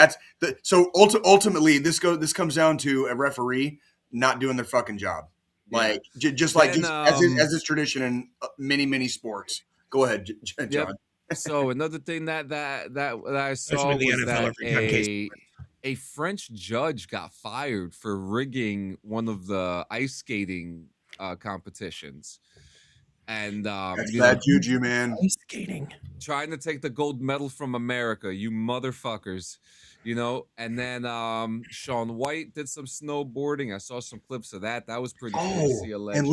[SPEAKER 5] ultimately this comes down to a referee not doing their fucking job. Like just as is tradition in many sports. Go ahead, John.
[SPEAKER 3] Yep. So another thing that I saw was that a French judge got fired for rigging one of the ice skating competitions. And
[SPEAKER 5] that's bad juju, man.
[SPEAKER 4] Ice skating,
[SPEAKER 3] trying to take the gold medal from America, you motherfuckers. And then Shaun White did some snowboarding. I saw some clips of that. That was pretty cool to see a legend.
[SPEAKER 5] And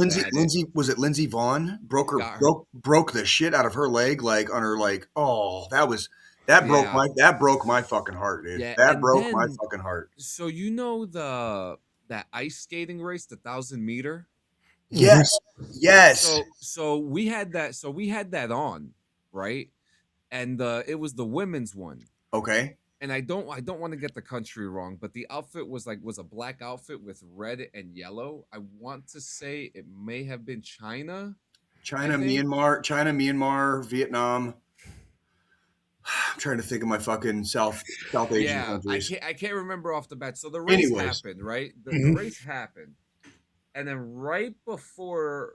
[SPEAKER 5] Lindsey Vaughn broke the shit out of her leg, like on her that broke my fucking heart, dude. Yeah, that broke my fucking heart.
[SPEAKER 3] So that ice skating race, the 1,000 meter.
[SPEAKER 5] Yes.
[SPEAKER 3] So we had that on, right? And it was the women's one.
[SPEAKER 5] Okay.
[SPEAKER 3] And I don't want to get the country wrong, but the outfit was a black outfit with red and yellow. I want to say it may have been China, Myanmar, Vietnam.
[SPEAKER 5] I'm trying to think of my fucking South Asian countries.
[SPEAKER 3] I can't remember off the bat. So the race happened, right? The race happened. And then right before,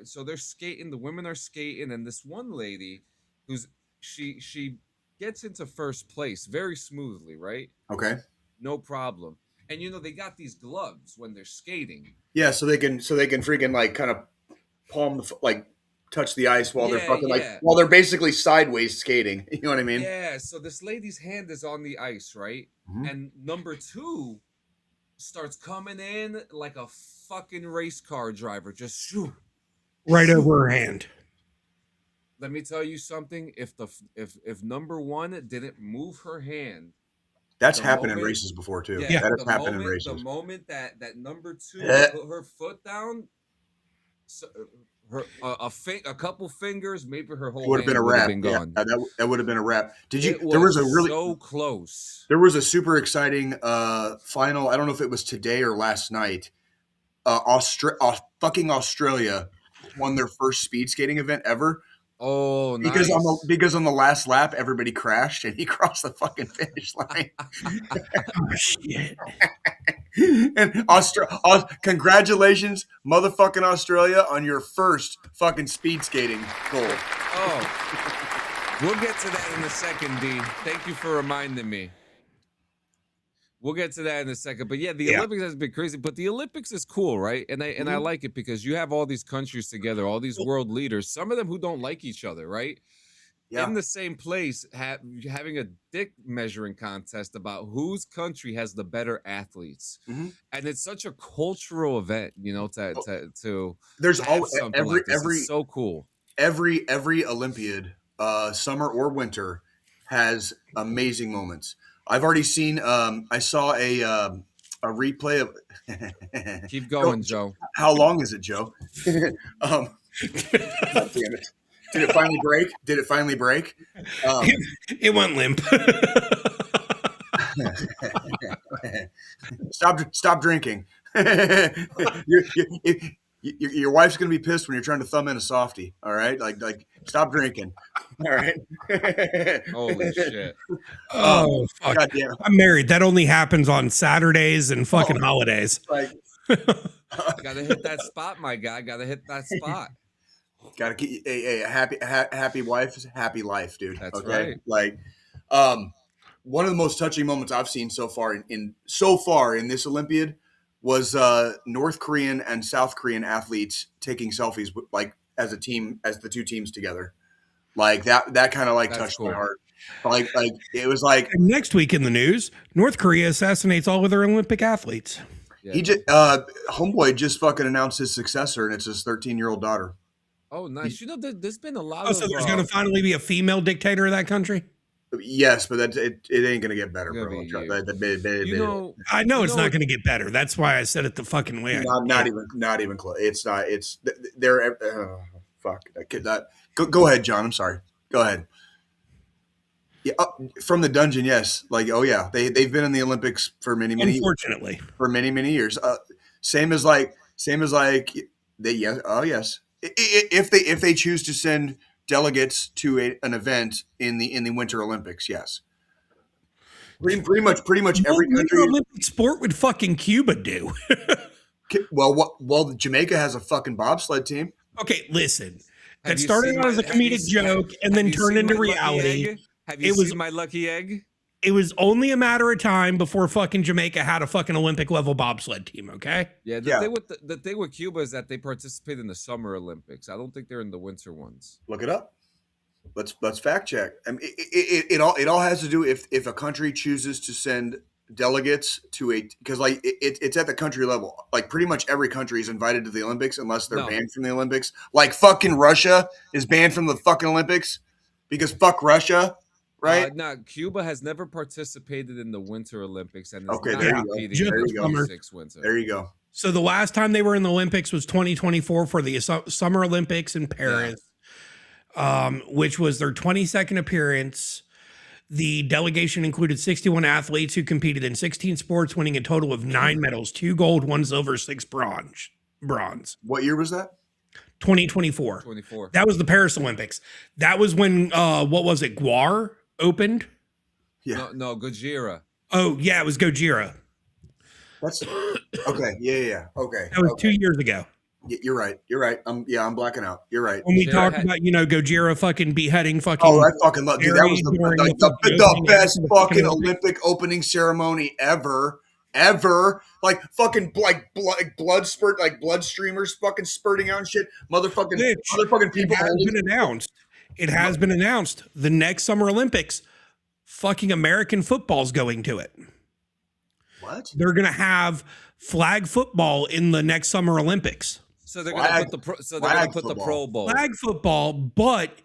[SPEAKER 3] so they're skating, the women are skating, and this one lady she gets into first place very smoothly, right?
[SPEAKER 5] Okay.
[SPEAKER 3] No problem. And they got these gloves when they're skating.
[SPEAKER 5] Yeah, so they can freaking like kind of palm touch the ice while they're fucking while they're basically sideways skating. You know what I mean?
[SPEAKER 3] Yeah, so this lady's hand is on the ice, right? Mm-hmm. And number 2 starts coming in like a fucking race car driver, just shoo,
[SPEAKER 4] right over her hand.
[SPEAKER 3] Let me tell you something. If number 1 didn't move her hand
[SPEAKER 5] That's
[SPEAKER 3] The
[SPEAKER 5] happened in
[SPEAKER 3] moment-
[SPEAKER 5] races before too.
[SPEAKER 3] Yeah,
[SPEAKER 5] That has
[SPEAKER 3] the
[SPEAKER 5] happened in
[SPEAKER 3] moment, the
[SPEAKER 5] races.
[SPEAKER 3] moment that number 2
[SPEAKER 5] Yeah.
[SPEAKER 3] put her foot down, so, her a couple fingers, maybe her
[SPEAKER 5] It
[SPEAKER 3] whole
[SPEAKER 5] would have been a
[SPEAKER 3] hand would have
[SPEAKER 5] wrap.
[SPEAKER 3] been
[SPEAKER 5] Yeah,
[SPEAKER 3] gone.
[SPEAKER 5] that would have been a wrap. Did you?
[SPEAKER 3] It
[SPEAKER 5] There was a
[SPEAKER 3] so close.
[SPEAKER 5] There was a super exciting final. I don't know if it was today or last night. Fucking Australia won their first speed skating event ever.
[SPEAKER 3] Oh,
[SPEAKER 5] Because
[SPEAKER 3] nice.
[SPEAKER 5] because on the last lap everybody crashed and he crossed the fucking finish line.
[SPEAKER 4] Oh, shit.
[SPEAKER 5] And congratulations, motherfucking Australia, on your first fucking speed skating goal.
[SPEAKER 3] Oh, we'll get to that in a second, D. Thank you for reminding me. We'll get to that in a second. But yeah, the Olympics has been crazy. But the Olympics is cool, right? And I like it because you have all these countries together, all these world leaders, some of them who don't like each other, right?
[SPEAKER 5] Yeah.
[SPEAKER 3] In the same place, having a dick measuring contest about whose country has the better athletes.
[SPEAKER 5] Mhm.
[SPEAKER 3] And it's such a cultural event, you know, to
[SPEAKER 5] There's
[SPEAKER 3] have
[SPEAKER 5] always
[SPEAKER 3] something like this. It's so cool.
[SPEAKER 5] Every Olympiad, summer or winter, has amazing moments. I've already seen. I saw a replay of.
[SPEAKER 3] Keep going, Joe.
[SPEAKER 5] How long is it, Joe? God damn it! Did it finally break? Did it finally break?
[SPEAKER 4] It went limp.
[SPEAKER 5] Stop drinking. Your wife's gonna be pissed when you're trying to thumb in a softie. All right, like stop drinking. All right.
[SPEAKER 3] Holy shit!
[SPEAKER 4] Oh, fuck.
[SPEAKER 5] God damn.
[SPEAKER 4] I'm married. That only happens on Saturdays and fucking holidays.
[SPEAKER 5] Like,
[SPEAKER 3] Gotta hit that spot, my guy. Gotta hit that spot.
[SPEAKER 5] gotta keep a happy wife is a happy life, dude.
[SPEAKER 3] That's
[SPEAKER 5] okay?
[SPEAKER 3] right.
[SPEAKER 5] Like, one of the most touching moments I've seen so far in this Olympiad was North Korean and South Korean athletes taking selfies like as a team, as the two teams together. Like that kind of like
[SPEAKER 3] That's
[SPEAKER 5] touched
[SPEAKER 3] cool.
[SPEAKER 5] my heart. Like it was like
[SPEAKER 4] And next week in the news, North Korea assassinates all of their Olympic athletes.
[SPEAKER 3] Yeah.
[SPEAKER 5] he just homeboy just fucking announced his successor, and it's his 13-year-old daughter.
[SPEAKER 3] Oh, nice. You know, there's been a lot
[SPEAKER 4] Oh,
[SPEAKER 3] of.
[SPEAKER 4] so there's going to finally be a female dictator of that country?
[SPEAKER 5] Yes, but it ain't gonna get better,
[SPEAKER 3] It's gonna
[SPEAKER 5] bro.
[SPEAKER 3] be years.
[SPEAKER 5] You
[SPEAKER 3] You know,
[SPEAKER 4] I know
[SPEAKER 3] You
[SPEAKER 4] it's
[SPEAKER 3] know-
[SPEAKER 4] not going to get better. That's why I said it the fucking way.
[SPEAKER 5] not even close. It's not. It's they're fuck. Go ahead, John. I'm sorry. Go ahead. Yeah, from the dungeon. Yes, like yeah, they've been in the Olympics for many
[SPEAKER 4] Unfortunately.
[SPEAKER 5] years. Same as like they yes. Oh yes. If they choose to send delegates to an event in the Winter Olympics, yes. Pretty much every
[SPEAKER 4] What
[SPEAKER 5] country.
[SPEAKER 4] Winter Olympic sport would fucking Cuba do?
[SPEAKER 5] Well, Jamaica has a fucking bobsled team.
[SPEAKER 4] Okay, listen.
[SPEAKER 3] Have
[SPEAKER 4] That
[SPEAKER 3] you
[SPEAKER 4] started
[SPEAKER 3] seen
[SPEAKER 4] out as a
[SPEAKER 3] have you
[SPEAKER 4] comedic
[SPEAKER 3] seen-
[SPEAKER 4] joke and
[SPEAKER 3] have
[SPEAKER 4] then
[SPEAKER 3] you
[SPEAKER 4] turned
[SPEAKER 3] seen
[SPEAKER 4] into
[SPEAKER 3] My Lucky
[SPEAKER 4] reality.
[SPEAKER 3] Egg? Have you
[SPEAKER 4] It was-
[SPEAKER 3] seen My Lucky Egg?
[SPEAKER 4] It was only a matter of time before fucking Jamaica had a fucking Olympic level bobsled team, okay?
[SPEAKER 3] Yeah,
[SPEAKER 5] Yeah.
[SPEAKER 3] The thing with Cuba is that they participate in the Summer Olympics. I don't think they're in the Winter ones.
[SPEAKER 5] Look it up. Let's fact check. I mean, it all has to do if a country chooses to send delegates to because like it's at the country level. Like pretty much every country is invited to the Olympics unless they're
[SPEAKER 3] No.
[SPEAKER 5] banned from the Olympics. Like fucking Russia is banned from the fucking Olympics because fuck Russia, right?
[SPEAKER 3] No, Cuba has never participated in the Winter Olympics and is
[SPEAKER 5] Okay,
[SPEAKER 3] not
[SPEAKER 5] there you go.
[SPEAKER 3] competing
[SPEAKER 4] Just
[SPEAKER 3] in
[SPEAKER 5] There
[SPEAKER 3] the
[SPEAKER 5] you go.
[SPEAKER 3] 26 Winter.
[SPEAKER 5] There you go.
[SPEAKER 4] So the last time they were in the Olympics was 2024 for the Summer Olympics in Paris, which was their 22nd appearance. The delegation included 61 athletes who competed in 16 sports, winning a total of 9 medals, 2 gold, 1 silver, 6 bronze.
[SPEAKER 5] What year was that?
[SPEAKER 4] 2024.
[SPEAKER 3] 24.
[SPEAKER 4] That was the Paris Olympics. That was when, what was it, Guar opened?
[SPEAKER 5] Yeah,
[SPEAKER 3] No, Gojira.
[SPEAKER 4] Oh, yeah, it was Gojira.
[SPEAKER 5] that's okay. Yeah. Okay,
[SPEAKER 4] That was
[SPEAKER 5] okay.
[SPEAKER 4] 2 years ago.
[SPEAKER 5] You're right. I'm blacking out. You're right.
[SPEAKER 4] When we
[SPEAKER 3] Gojira
[SPEAKER 4] talked
[SPEAKER 3] had-
[SPEAKER 4] about, Gojira fucking beheading fucking.
[SPEAKER 5] Oh, I fucking love, dude. That was
[SPEAKER 4] during
[SPEAKER 5] the
[SPEAKER 4] fucking
[SPEAKER 5] the
[SPEAKER 4] opening
[SPEAKER 5] best
[SPEAKER 4] of the
[SPEAKER 5] fucking
[SPEAKER 4] Olympics.
[SPEAKER 5] Olympic opening ceremony ever. Like fucking like blood spurt, like blood streamers fucking spurting out and shit. Motherfucking
[SPEAKER 4] It
[SPEAKER 5] people.
[SPEAKER 4] has been announced. It has been announced. The next Summer Olympics, fucking American football's going to it.
[SPEAKER 5] What?
[SPEAKER 4] They're gonna have flag football in the next Summer Olympics.
[SPEAKER 3] So they're
[SPEAKER 5] Flag-
[SPEAKER 3] gonna put the
[SPEAKER 5] flag
[SPEAKER 3] Pro
[SPEAKER 5] football.
[SPEAKER 3] Bowl.
[SPEAKER 4] Flag football, but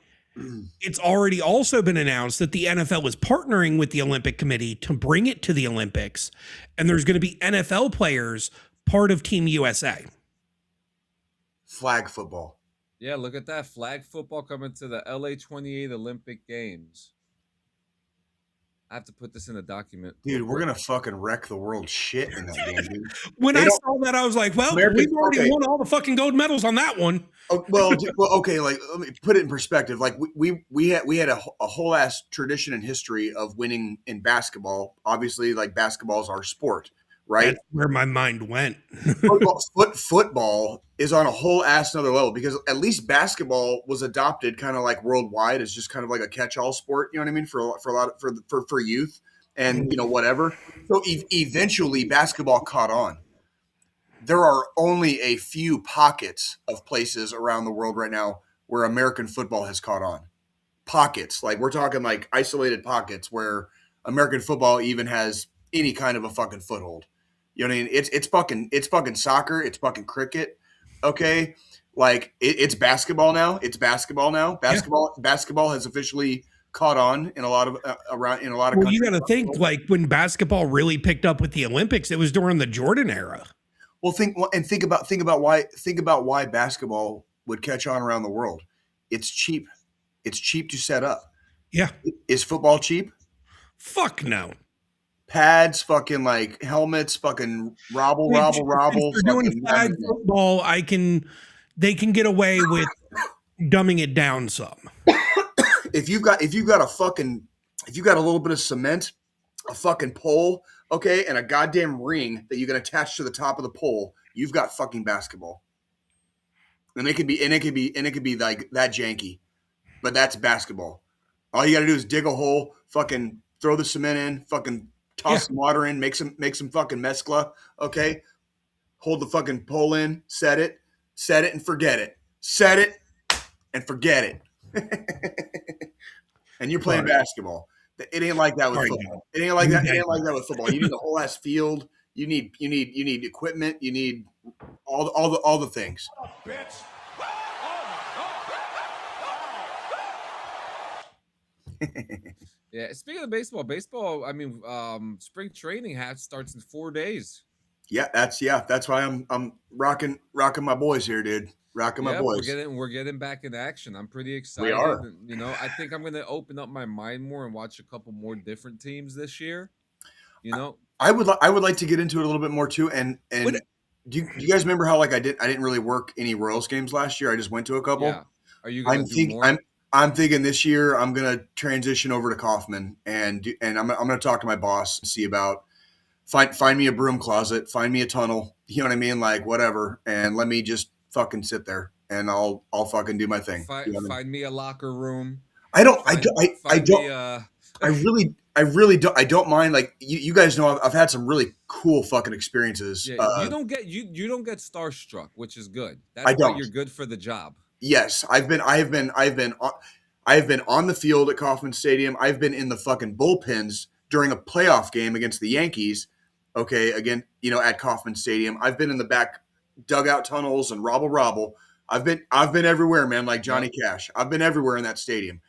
[SPEAKER 4] It's already also been announced that the NFL is partnering with the Olympic Committee to bring it to the Olympics, and there's going to be NFL players part of Team USA.
[SPEAKER 5] Flag football.
[SPEAKER 3] Yeah, look at that. Flag football coming to the LA 28 Olympic Games. I have to put this in a document.
[SPEAKER 5] Dude, we're going to fucking wreck the world shit in that game, dude.
[SPEAKER 4] When I saw that, I was like, well, we've already won all the fucking gold medals on that one.
[SPEAKER 5] Oh, well, okay, like, let me put it in perspective. Like, we had a whole ass tradition and history of winning in basketball. Obviously, like, basketball is our sport, right?
[SPEAKER 4] That's where my mind went.
[SPEAKER 5] Football is on a whole ass another level, because at least basketball was adopted kind of like worldwide as just kind of like a catch-all sport. You know what I mean? For a lot for youth and, you know, whatever. So eventually basketball caught on. There are only a few pockets of places around the world right now where American football has caught on. Pockets, like we're talking like isolated pockets where American football even has any kind of a fucking foothold. You know what I mean? It's fucking soccer. It's fucking cricket. Okay, like it's basketball now. It's basketball now. Basketball has officially caught on in a lot of countries.
[SPEAKER 4] You got to think, like, when basketball really picked up with the Olympics, it was during the Jordan era.
[SPEAKER 5] Well, think about why basketball would catch on around the world. It's cheap. It's cheap to set up.
[SPEAKER 4] Yeah.
[SPEAKER 5] Is football cheap?
[SPEAKER 4] Fuck no.
[SPEAKER 5] Pads, fucking like helmets, fucking robble.
[SPEAKER 4] If they're doing flag football, they can get away with dumbing it down some.
[SPEAKER 5] If you've got a little bit of cement, a fucking pole, okay, and a goddamn ring that you can attach to the top of the pole, you've got fucking basketball. And it could be like that janky, but that's basketball. All you got to do is dig a hole, fucking throw the cement in, fucking toss some water in, make some fucking mescla, okay? Hold the fucking pole in, set it and forget it. Set it and forget it. And you're playing basketball. It ain't like that with football. It ain't like that with football. You need the whole ass field. You need equipment. You need all the things.
[SPEAKER 3] Yeah, speaking of baseball, I mean, spring training starts in 4 days.
[SPEAKER 5] Yeah, that's why I'm rocking my boys here, dude. Rocking my boys.
[SPEAKER 3] We're getting back in action. I'm pretty excited.
[SPEAKER 5] We are.
[SPEAKER 3] You know, I think I'm gonna open up my mind more and watch a couple more different teams this year. You know,
[SPEAKER 5] I would like to get into it a little bit more too. And do you guys remember how like I didn't really work any Royals games last year? I just went to a couple.
[SPEAKER 3] Yeah. Are you gonna do more?
[SPEAKER 5] I'm thinking this year I'm gonna transition over to Kaufman and I'm gonna talk to my boss and see about find me a broom closet, find me a tunnel. You know what I mean? Like whatever, and let me just fucking sit there and I'll fucking do my thing.
[SPEAKER 3] Find me a locker room.
[SPEAKER 5] I really don't mind. Like you guys know, I've had some really cool fucking experiences.
[SPEAKER 3] Yeah, you don't get starstruck, which is good. That's why you're good for the job.
[SPEAKER 5] Yes, I have been on the field at Kauffman Stadium. I've been in the fucking bullpens during a playoff game against the Yankees. Okay, again, you know, at Kauffman Stadium. I've been in the back dugout tunnels and robble. I've been everywhere, man, like Johnny Cash. I've been everywhere in that stadium.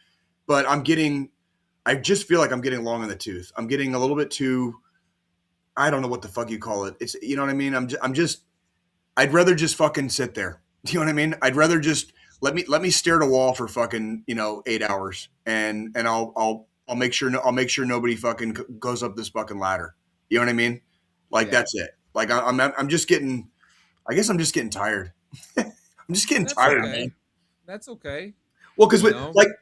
[SPEAKER 5] But I just feel like I'm getting long in the tooth. I'm getting a little bit too, I don't know what the fuck you call it. It's, you know what I mean? I'd rather just fucking sit there. You know what I mean? I'd rather just let me stare at a wall for fucking, 8 hours and I'll make sure nobody fucking goes up this fucking ladder. You know what I mean? Like that's it. Like I'm just getting, I guess I'm just getting tired. I'm just getting tired, man.
[SPEAKER 3] That's okay.
[SPEAKER 5] Well, because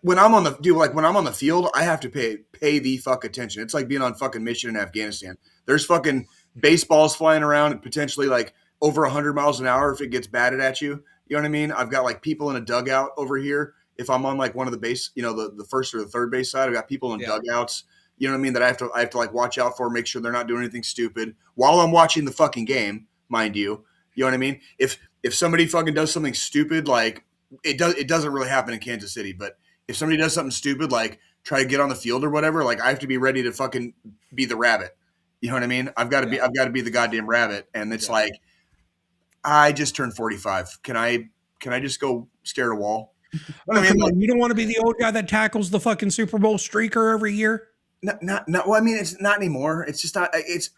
[SPEAKER 5] when I'm on the field, I have to pay the fuck attention. It's like being on fucking mission in Afghanistan. There's fucking baseballs flying around and potentially like over 100 miles an hour if it gets batted at you. You know what I mean? I've got like people in a dugout over here. If I'm on like one of the base, the first or the third base side, I've got people in dugouts. You know what I mean? That I have to like watch out for, make sure they're not doing anything stupid while I'm watching the fucking game, mind you. You know what I mean? If somebody fucking does something stupid, like it doesn't really happen in Kansas City, but if somebody does something stupid, like try to get on the field or whatever, like I have to be ready to fucking be the rabbit. You know what I mean? I've got to be the goddamn rabbit. And it's like, I just turned 45. Can I just go stare at a wall? But I mean,
[SPEAKER 4] come
[SPEAKER 5] like,
[SPEAKER 4] on, you don't want to be the old guy that tackles the fucking Super Bowl streaker every year.
[SPEAKER 5] not. Well, I mean, it's not anymore. It's just not. It's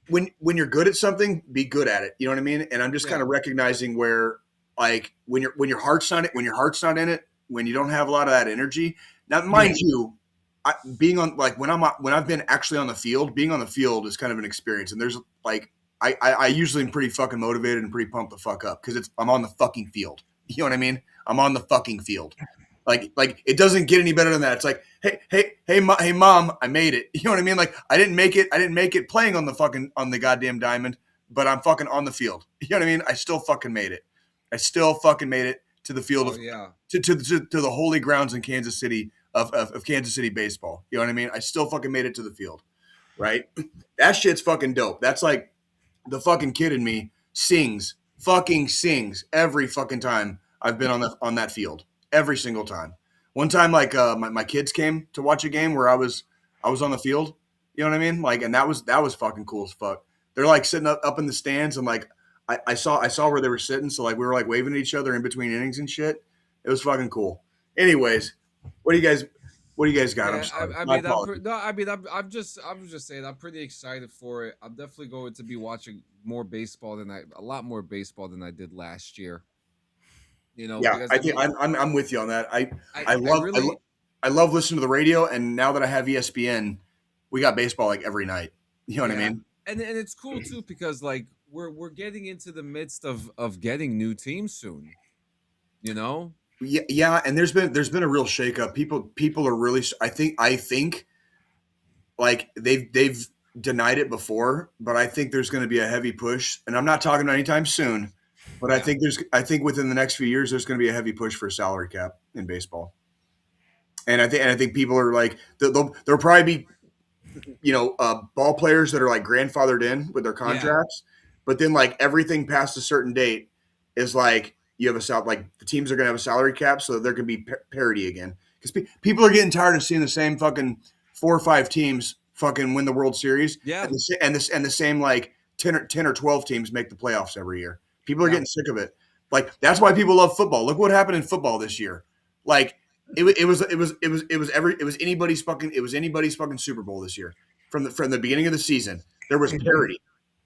[SPEAKER 5] when you're good at something, be good at it. You know what I mean? And I'm just kind of recognizing where, like, when your heart's not when your heart's not in it, when you don't have a lot of that energy. Now, mind you, being on, like, when I've been actually on the field, being on the field is kind of an experience. And there's like, I usually am pretty fucking motivated and pretty pumped the fuck up because I'm on the fucking field. You know what I mean? I'm on the fucking field. Like it doesn't get any better than that. It's like, hey, mom, I made it. You know what I mean? Like, I didn't make it playing on the goddamn diamond, but I'm fucking on the field. You know what I mean? I still fucking made it. I still fucking made it to the field to the holy grounds in Kansas City of Kansas City baseball. You know what I mean? I still fucking made it to the field, right? That shit's fucking dope. That's like the fucking kid in me sings every fucking time I've been on that field. Every single time. One time, like, my kids came to watch a game where I was on the field. You know what I mean? Like, and that was fucking cool as fuck. They're like sitting up in the stands, and like I saw where they were sitting, so like we were like waving at each other in between innings and shit. It was fucking cool. Anyways, what do you guys got?
[SPEAKER 3] Yeah,
[SPEAKER 5] I'm sorry.
[SPEAKER 3] I'm just saying, I'm pretty excited for it. I'm definitely going to be watching a lot more baseball than I did last year. You know,
[SPEAKER 5] Yeah,
[SPEAKER 3] because
[SPEAKER 5] I'm with you on that. I
[SPEAKER 3] really
[SPEAKER 5] love listening to the radio, and now that I have ESPN, we got baseball like every night. You know what I mean?
[SPEAKER 3] And it's cool too because like we're getting into the midst of getting new teams soon. You know?
[SPEAKER 5] Yeah, and there's been a real shakeup. People are really. I think like they've denied it before, but I think there's going to be a heavy push, and I'm not talking about anytime soon. But I think within the next few years, there's going to be a heavy push for a salary cap in baseball, and I think people are like there'll probably be, ball players that are like grandfathered in with their contracts, but then like everything past a certain date is like you have like the teams are going to have a salary cap, so that there can be parity again because people are getting tired of seeing the same fucking 4 or 5 teams fucking win the World Series, and the same like 10 or 12 teams make the playoffs every year. People are getting sick of it. Like, that's why people love football. Look what happened in football this year. Like, it was anybody's fucking Super Bowl this year. From the beginning of the season, there was parity.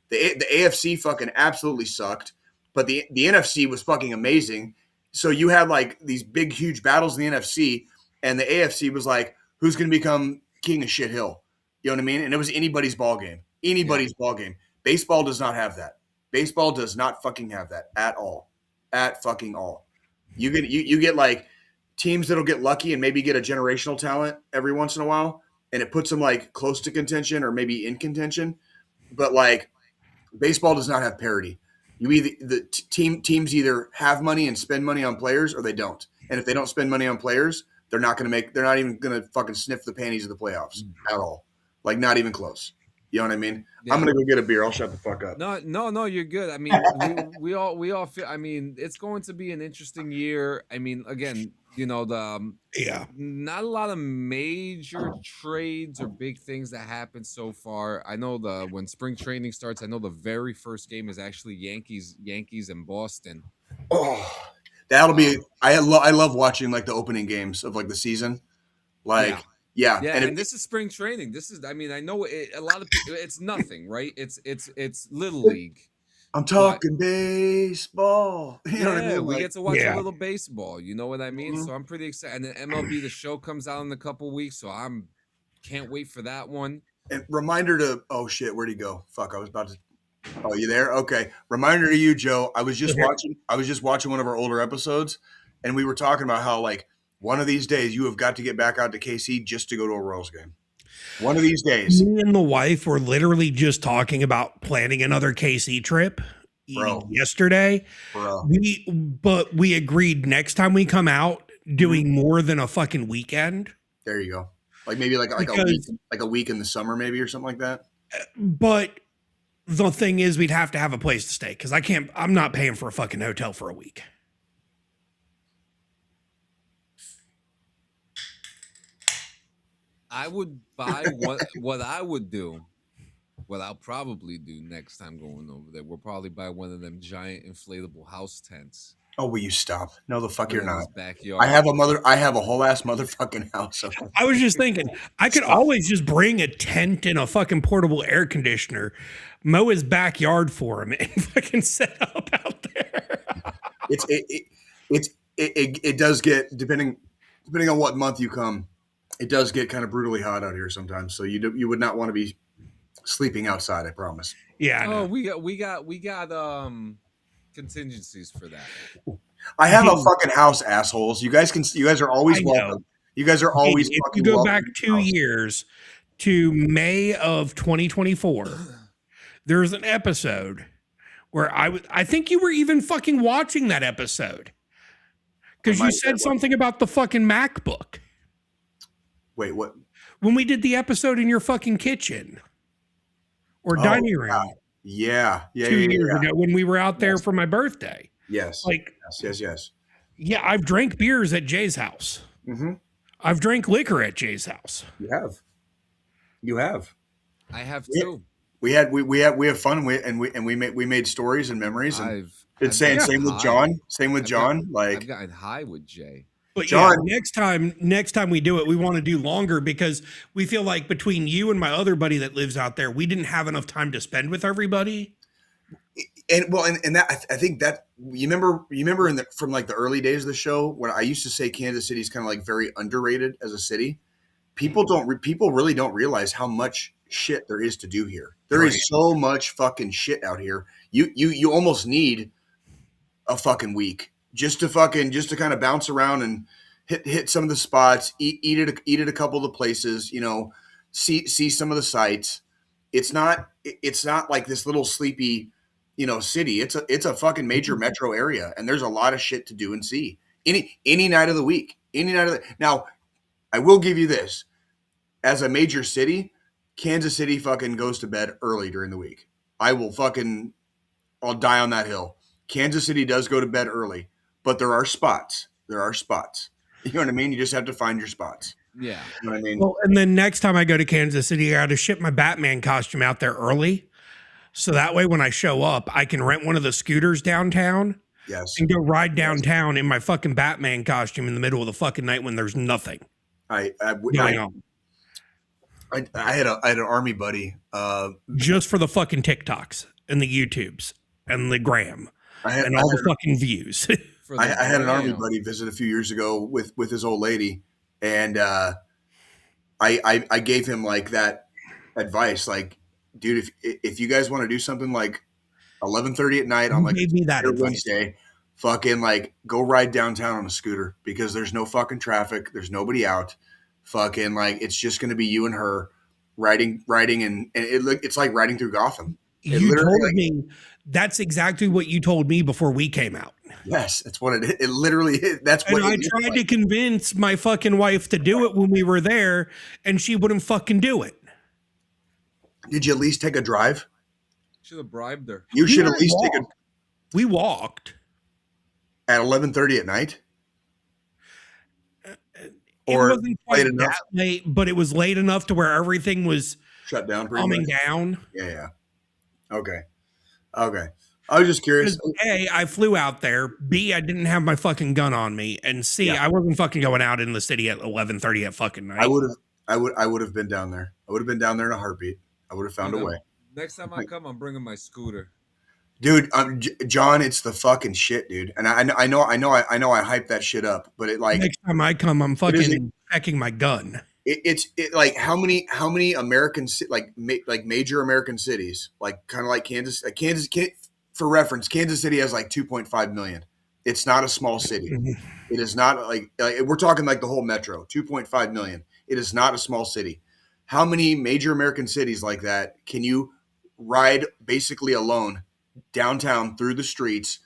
[SPEAKER 5] The AFC fucking absolutely sucked, but the NFC was fucking amazing. So you had like these big huge battles in the NFC, and the AFC was like, who's going to become king of shit hill? You know what I mean? And it was anybody's ball game. Ball game. Baseball does not have that. Baseball does not fucking have that at all. At fucking all. You get like teams that'll get lucky and maybe get a generational talent every once in a while, and it puts them like close to contention or maybe in contention. But like baseball does not have parity. Teams either have money and spend money on players or they don't. And if they don't spend money on players, they're not even gonna fucking sniff the panties of the playoffs at all. Like, not even close. You know what I mean? Yeah. I'm gonna go get a beer. I'll shut the fuck up.
[SPEAKER 3] No, you're good. I mean, we all feel. I mean, it's going to be an interesting year. I mean, again, not a lot of major trades or big things that happened so far. I know when spring training starts, I know the very first game is actually Yankees in Boston.
[SPEAKER 5] Oh, that'll be. I love watching like the opening games of like the season, like. Yeah,
[SPEAKER 3] and this is spring training. This is, I mean, I know a lot of people. It's nothing, right? It's little league.
[SPEAKER 5] I'm talking baseball. You know what I mean?
[SPEAKER 3] We get to watch a little baseball. You know what I mean? Mm-hmm. So I'm pretty excited. And then MLB The Show comes out in a couple weeks, so can't wait for that one.
[SPEAKER 5] And reminder to where'd he go? Fuck, I was about to. Oh, you there? Okay. Reminder to you, Joe. I was just watching one of our older episodes, and we were talking about how like. One of these days, you have got to get back out to KC just to go to a Royals game. One of these days.
[SPEAKER 4] Me and the wife were literally just talking about planning another KC trip yesterday. But we agreed next time we come out, doing more than a fucking weekend.
[SPEAKER 5] There you go. Like maybe like a week in the summer, maybe, or something like that.
[SPEAKER 4] But the thing is, we'd have to have a place to stay because I'm not paying for a fucking hotel for a week.
[SPEAKER 3] I would buy what I would do. What I'll probably do next time going over there, we'll probably buy one of them giant inflatable house tents.
[SPEAKER 5] Oh, will you stop? No, the fuck you're
[SPEAKER 3] in
[SPEAKER 5] not.
[SPEAKER 3] his backyard.
[SPEAKER 5] I have a whole ass motherfucking house.
[SPEAKER 4] I was just thinking, I could
[SPEAKER 5] Stop.
[SPEAKER 4] always just bring a tent and a fucking portable air conditioner, mow his backyard for him, and fucking set up out there.
[SPEAKER 5] It does get depending on what month you come, it does get kind of brutally hot out here sometimes. So you would not want to be sleeping outside. I promise.
[SPEAKER 4] Yeah. I
[SPEAKER 3] Oh,
[SPEAKER 4] know.
[SPEAKER 3] we got contingencies for that.
[SPEAKER 5] I have a fucking house, assholes. You guys are always
[SPEAKER 4] I know.
[SPEAKER 5] welcome. You guys are always
[SPEAKER 4] If you
[SPEAKER 5] fucking
[SPEAKER 4] go
[SPEAKER 5] welcome
[SPEAKER 4] back
[SPEAKER 5] to the
[SPEAKER 4] 2
[SPEAKER 5] house.
[SPEAKER 4] years to May of 2024, there's an episode where I think you were even fucking watching that episode because
[SPEAKER 5] I
[SPEAKER 4] you
[SPEAKER 5] might
[SPEAKER 4] said
[SPEAKER 5] have.
[SPEAKER 4] something about the fucking MacBook
[SPEAKER 5] Wait, what?
[SPEAKER 4] when we did the episode in your fucking kitchen or dining room
[SPEAKER 5] God. Yeah.
[SPEAKER 4] 2 years ago when we were out there for my birthday.
[SPEAKER 5] Yes.
[SPEAKER 4] Like,
[SPEAKER 5] Yes.
[SPEAKER 4] yeah, I've drank beers at Jay's house.
[SPEAKER 5] Mm-hmm.
[SPEAKER 4] I've drank liquor at Jay's house.
[SPEAKER 5] You have.
[SPEAKER 3] I have
[SPEAKER 5] Yeah.
[SPEAKER 3] too.
[SPEAKER 5] We have fun. We made stories and memories. And
[SPEAKER 3] I've
[SPEAKER 5] same
[SPEAKER 3] gotten
[SPEAKER 5] with
[SPEAKER 3] high.
[SPEAKER 5] John. Same with
[SPEAKER 3] I've
[SPEAKER 5] John.
[SPEAKER 3] gotten-
[SPEAKER 5] Like
[SPEAKER 3] I've gotten high with Jay.
[SPEAKER 4] But
[SPEAKER 5] John-
[SPEAKER 4] yeah, next time we do it, we want to do longer because we feel like between you and my other buddy that lives out there, we didn't have enough time to spend with everybody.
[SPEAKER 5] and that I think that you remember from like the early days of the show when I used to say Kansas City is kind of like very underrated as a city. People really don't realize how much shit there is to do here. There is so much fucking shit out here. You almost need a fucking week just to kind of bounce around and hit some of the spots, eat at a couple of the places, see some of the sights. It's not like this little sleepy, city. It's a fucking major metro area, and there's a lot of shit to do and see any night of the week. Now, I will give you this: as a major city, Kansas City fucking goes to bed early during the week. I'll die on that hill. Kansas City does go to bed early, but there are spots. You know what I mean? You just have to find your spots.
[SPEAKER 3] Yeah.
[SPEAKER 5] You know what I mean?
[SPEAKER 4] Well, and then next time I go to Kansas City, I got to ship my Batman costume out there early. So that way when I show up, I can rent one of the scooters downtown
[SPEAKER 5] Yes.
[SPEAKER 4] and go ride downtown in my fucking Batman costume in the middle of the fucking night when there's nothing going on.
[SPEAKER 5] I had an army buddy.
[SPEAKER 4] Just for the fucking TikToks and the YouTubes and the gram and all the fucking views.
[SPEAKER 5] I had an army buddy visit a few years ago with his old lady, and I gave him like that advice, like, dude, if you guys want to do something like 11:30 at night on like Wednesday, fucking like go ride downtown on a scooter because there's no fucking traffic, there's nobody out, fucking like it's just going to be you and her riding, and it's like riding through Gotham.
[SPEAKER 4] You told me that's exactly what you told me before we came out.
[SPEAKER 5] Yes, that's what it literally is. That's what
[SPEAKER 4] I tried to convince my fucking wife to do it when we were there, and she wouldn't fucking do it.
[SPEAKER 5] Did you at least take a drive?
[SPEAKER 3] Should have bribed her.
[SPEAKER 5] You should at least take a.
[SPEAKER 4] We walked
[SPEAKER 5] At 11:30 at night.
[SPEAKER 4] It wasn't quite that late, but it was late enough to where everything was
[SPEAKER 5] shut down.
[SPEAKER 4] Calming down.
[SPEAKER 5] Yeah. Okay. I was just curious.
[SPEAKER 4] A, I flew out there. B, I didn't have my fucking gun on me. And C, I wasn't fucking going out in the city at 11:30 at fucking night.
[SPEAKER 5] I would have been down there. I would have been down there in a heartbeat. I would have found a way.
[SPEAKER 3] Next time I come, I'm bringing my scooter.
[SPEAKER 5] Dude, John, it's the fucking shit, dude. And I know I hype that shit up, but it like
[SPEAKER 4] next time I come, I'm fucking checking my gun.
[SPEAKER 5] It's like how many American like major American cities, like kind of like Kansas, for reference, Kansas City has like 2.5 million. It's not a small city. It is not like we're talking like the whole metro, 2.5 million. It is not a small city. How many major American cities like that can you ride basically alone downtown through the streets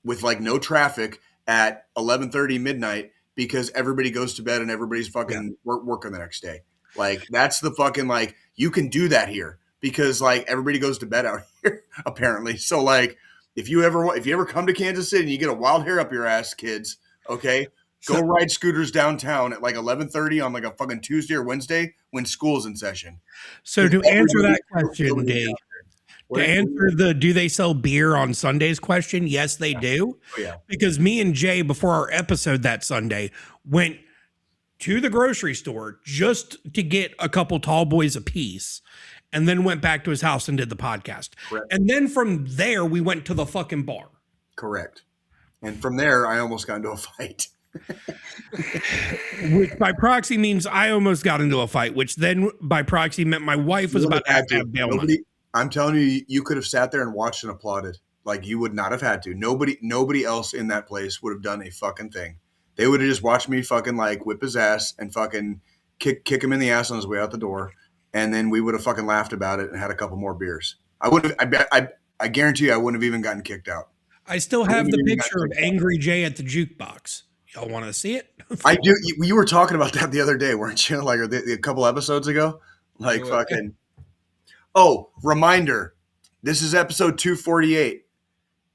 [SPEAKER 5] with like no traffic at 11:30 midnight because everybody goes to bed and everybody's fucking working the next day? Like that's the fucking like you can do that here because like everybody goes to bed out here apparently. So like if you ever come to Kansas City and you get a wild hair up your ass, kids, okay, go ride scooters downtown at like 11:30 on like a fucking Tuesday or Wednesday when school's in session.
[SPEAKER 4] So to answer that question, Dave, To answer the do they sell beer on Sundays question, yes, they do.
[SPEAKER 5] Oh, yeah.
[SPEAKER 4] Because me and Jay, before our episode that Sunday, went to the grocery store just to get a couple tall boys apiece, and then went back to his house and did the podcast.
[SPEAKER 5] Correct.
[SPEAKER 4] And then from there, we went to the fucking bar.
[SPEAKER 5] Correct. And from there, I almost got into a fight.
[SPEAKER 4] Which by proxy means I almost got into a fight, which then by proxy meant my wife was about to have bail money.
[SPEAKER 5] I'm telling you, you could have sat there and watched and applauded. Like, you would not have had to. Nobody else in that place would have done a fucking thing. They would have just watched me fucking like whip his ass and fucking kick him in the ass on his way out the door. And then we would have fucking laughed about it and had a couple more beers. I guarantee you I wouldn't have even gotten kicked out.
[SPEAKER 4] I still have the picture of Angry Jay at the jukebox. Y'all want to see it?
[SPEAKER 5] I do. You were talking about that the other day, weren't you? Like a couple episodes ago? Like fucking. Oh, reminder. This is episode 248.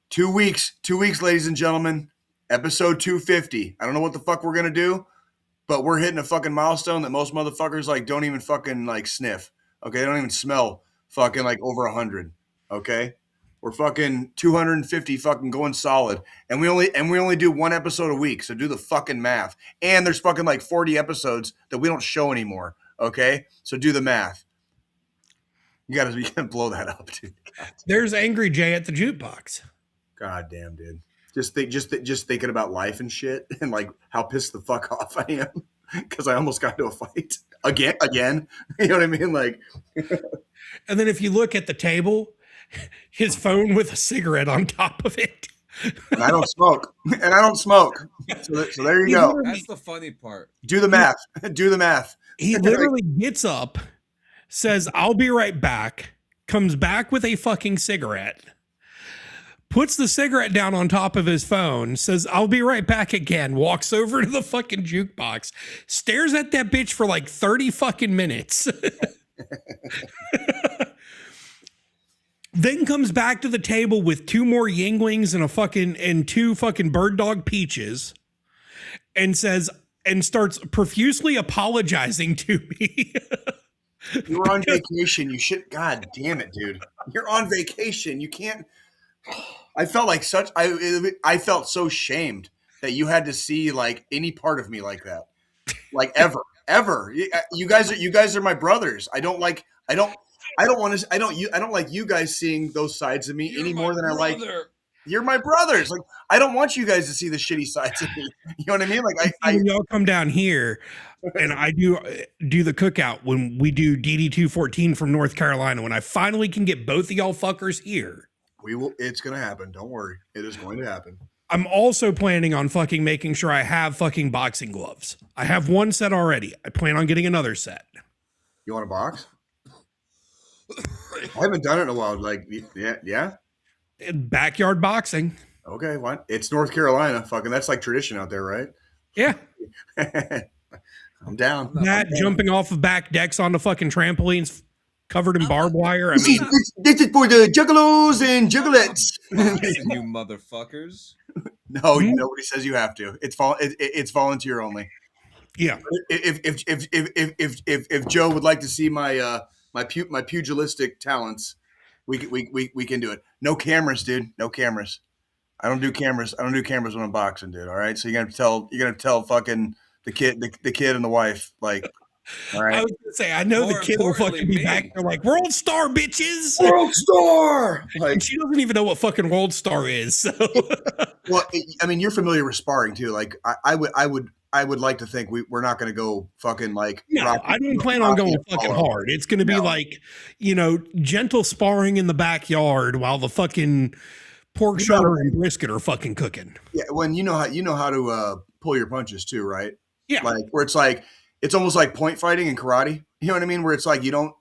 [SPEAKER 5] 2 weeks, ladies and gentlemen. Episode 250. I don't know what the fuck we're going to do, but we're hitting a fucking milestone that most motherfuckers like don't even fucking like sniff. Okay. They don't even smell fucking like over 100. Okay. We're fucking 250 fucking going solid. And we only do one episode a week. So do the fucking math. And there's fucking like 40 episodes that we don't show anymore. Okay. So do the math. You gotta blow that up, dude.
[SPEAKER 4] There's Angry Jay at the jukebox. God
[SPEAKER 5] damn, dude. Just thinking about life and shit and like how pissed the fuck off I am because I almost got into a fight again. You know what I mean? Like,
[SPEAKER 4] and then if you look at the table, his phone with a cigarette on top of it.
[SPEAKER 5] And I don't smoke. So there you go.
[SPEAKER 3] That's the funny part.
[SPEAKER 5] Do the math.
[SPEAKER 4] He literally gets up, says, "I'll be right back," comes back with a fucking cigarette, puts the cigarette down on top of his phone, says, "I'll be right back" again, walks over to the fucking jukebox, stares at that bitch for like 30 fucking minutes. Then comes back to the table with 2 more Yinglings and 2 fucking bird dog peaches and starts profusely apologizing to me.
[SPEAKER 5] You were on vacation. You should. God damn it, dude. You're on vacation. You can't. I felt so shamed that you had to see like any part of me like that, like ever. You guys are my brothers. I don't like you guys seeing those sides of me any more than I like. You're my brothers. Like, I don't want you guys to see the shitty sides of me. You know what I mean? Like,
[SPEAKER 4] when y'all come down here and I do the cookout when we do DD214 from North Carolina, when I finally can get both of y'all fuckers here.
[SPEAKER 5] We will. It's going to happen. Don't worry. It is going to happen.
[SPEAKER 4] I'm also planning on fucking making sure I have fucking boxing gloves. I have one set already. I plan on getting another set.
[SPEAKER 5] You want a box? I haven't done it in a while. Like, yeah.
[SPEAKER 4] Backyard boxing.
[SPEAKER 5] Okay, what? It's North Carolina. Fucking, that's like tradition out there, right?
[SPEAKER 4] Yeah.
[SPEAKER 5] I'm down.
[SPEAKER 4] Jumping off of back decks onto fucking trampolines covered in barbed wire. I mean,
[SPEAKER 5] this is for the juggalos and juggalettes.
[SPEAKER 3] You motherfuckers.
[SPEAKER 5] No, nobody says you have to. It's volunteer only.
[SPEAKER 4] Yeah.
[SPEAKER 5] If Joe would like to see my pugilistic talents, we can do it. No cameras, dude. No cameras. I don't do cameras. I don't do cameras when I'm boxing, dude. All right. So you're gonna tell fucking the kid and the wife, like, all right.
[SPEAKER 4] I was gonna say, I know the kid will fucking be back there like, "World Star, bitches!
[SPEAKER 5] World Star!" Like,
[SPEAKER 4] and she doesn't even know what fucking World Star is. So.
[SPEAKER 5] Well, I mean, you're familiar with sparring too. Like, I would like to think we're not going to go fucking like.
[SPEAKER 4] No, I don't plan on going fucking hard. It's going to be like, gentle sparring in the backyard while the fucking pork shoulder and brisket are fucking cooking.
[SPEAKER 5] Yeah, when you know how to pull your punches too, right?
[SPEAKER 4] Yeah,
[SPEAKER 5] like where it's almost like point fighting in karate. You know what I mean? Where it's like you don't,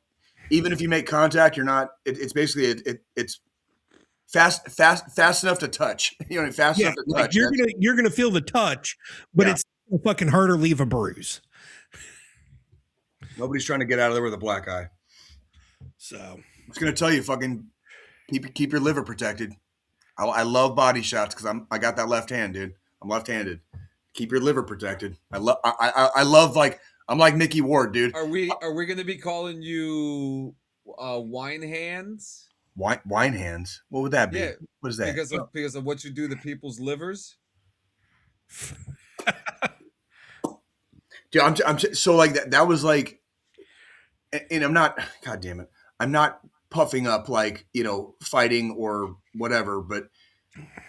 [SPEAKER 5] even if you make contact, you're not. It's basically it's fast enough to touch. You know, enough to touch.
[SPEAKER 4] You're gonna feel the touch, but it's fucking hurt or leave a bruise.
[SPEAKER 5] Nobody's trying to get out of there with a black eye.
[SPEAKER 4] So
[SPEAKER 5] I'm just gonna tell you, fucking keep your liver protected. I love body shots because I got that left hand, dude. I'm left-handed. Keep your liver protected. I love like I'm like Mickey Ward, dude.
[SPEAKER 3] Are we gonna be calling you wine hands?
[SPEAKER 5] Wine hands. What would that be?
[SPEAKER 3] Yeah,
[SPEAKER 5] What is that?
[SPEAKER 3] because of what you do to people's livers.
[SPEAKER 5] Dude, so like that was like, and I'm not. God damn it, I'm not puffing up like fighting or whatever, but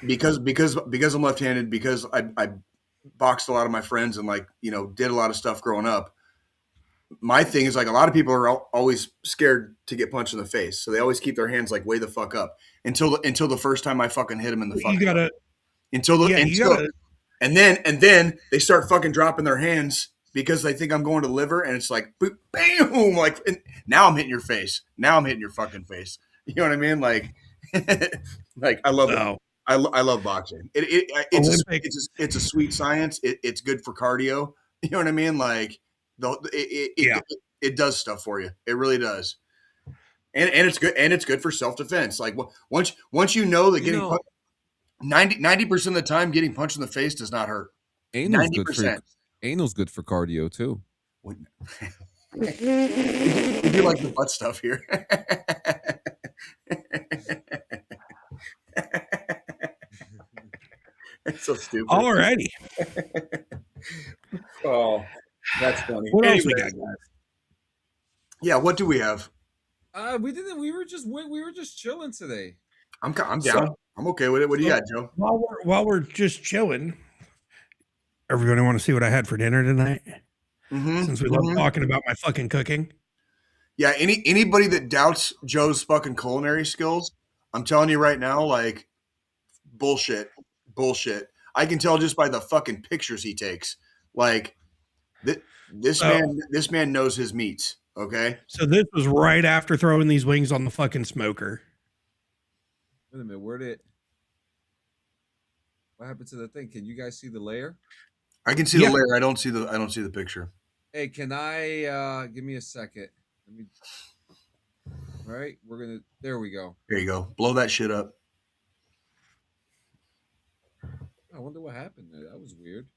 [SPEAKER 5] because I'm left-handed, because I boxed a lot of my friends and like did a lot of stuff growing up. My thing is like a lot of people are always scared to get punched in the face, so they always keep their hands like way the fuck up until the first time I fucking hit them in the fucking.
[SPEAKER 4] You gotta
[SPEAKER 5] and then they start fucking dropping their hands because they think I'm going to liver, and it's like boop, bam, like now I'm hitting your face. Now I'm hitting your fucking face. You know what I mean? Like, like I love it. I love boxing. It's a sweet science. It's good for cardio. You know what I mean? Like it does stuff for you. It really does. And it's good. And it's good for self-defense. Like once you know that getting 90% of the time getting punched in the face does not hurt.
[SPEAKER 3] Anal's good for cardio too.
[SPEAKER 5] We do like the butt stuff here. It's so stupid.
[SPEAKER 4] Alrighty.
[SPEAKER 5] Oh, that's funny.
[SPEAKER 4] What else we got, guys?
[SPEAKER 5] Yeah, what do we have?
[SPEAKER 3] We didn't. We were just chilling today.
[SPEAKER 5] I'm down. I'm okay with it. What do you got, Joe?
[SPEAKER 4] While we're just chilling, everybody want to see what I had for dinner tonight? Since we love talking about my fucking cooking.
[SPEAKER 5] Yeah, anybody that doubts Joe's fucking culinary skills, I'm telling you right now, like bullshit. I can tell just by the fucking pictures he takes. Like this man knows his meats. Okay.
[SPEAKER 4] So this was right after throwing these wings on the fucking smoker.
[SPEAKER 3] Wait a minute, what happened to the thing? Can you guys see the layer?
[SPEAKER 5] I can see the layer. I don't see the picture.
[SPEAKER 3] Hey, can I give me a second? Let me. All right, there we go.
[SPEAKER 5] There you go. Blow that shit up.
[SPEAKER 3] I wonder what happened there. That was weird.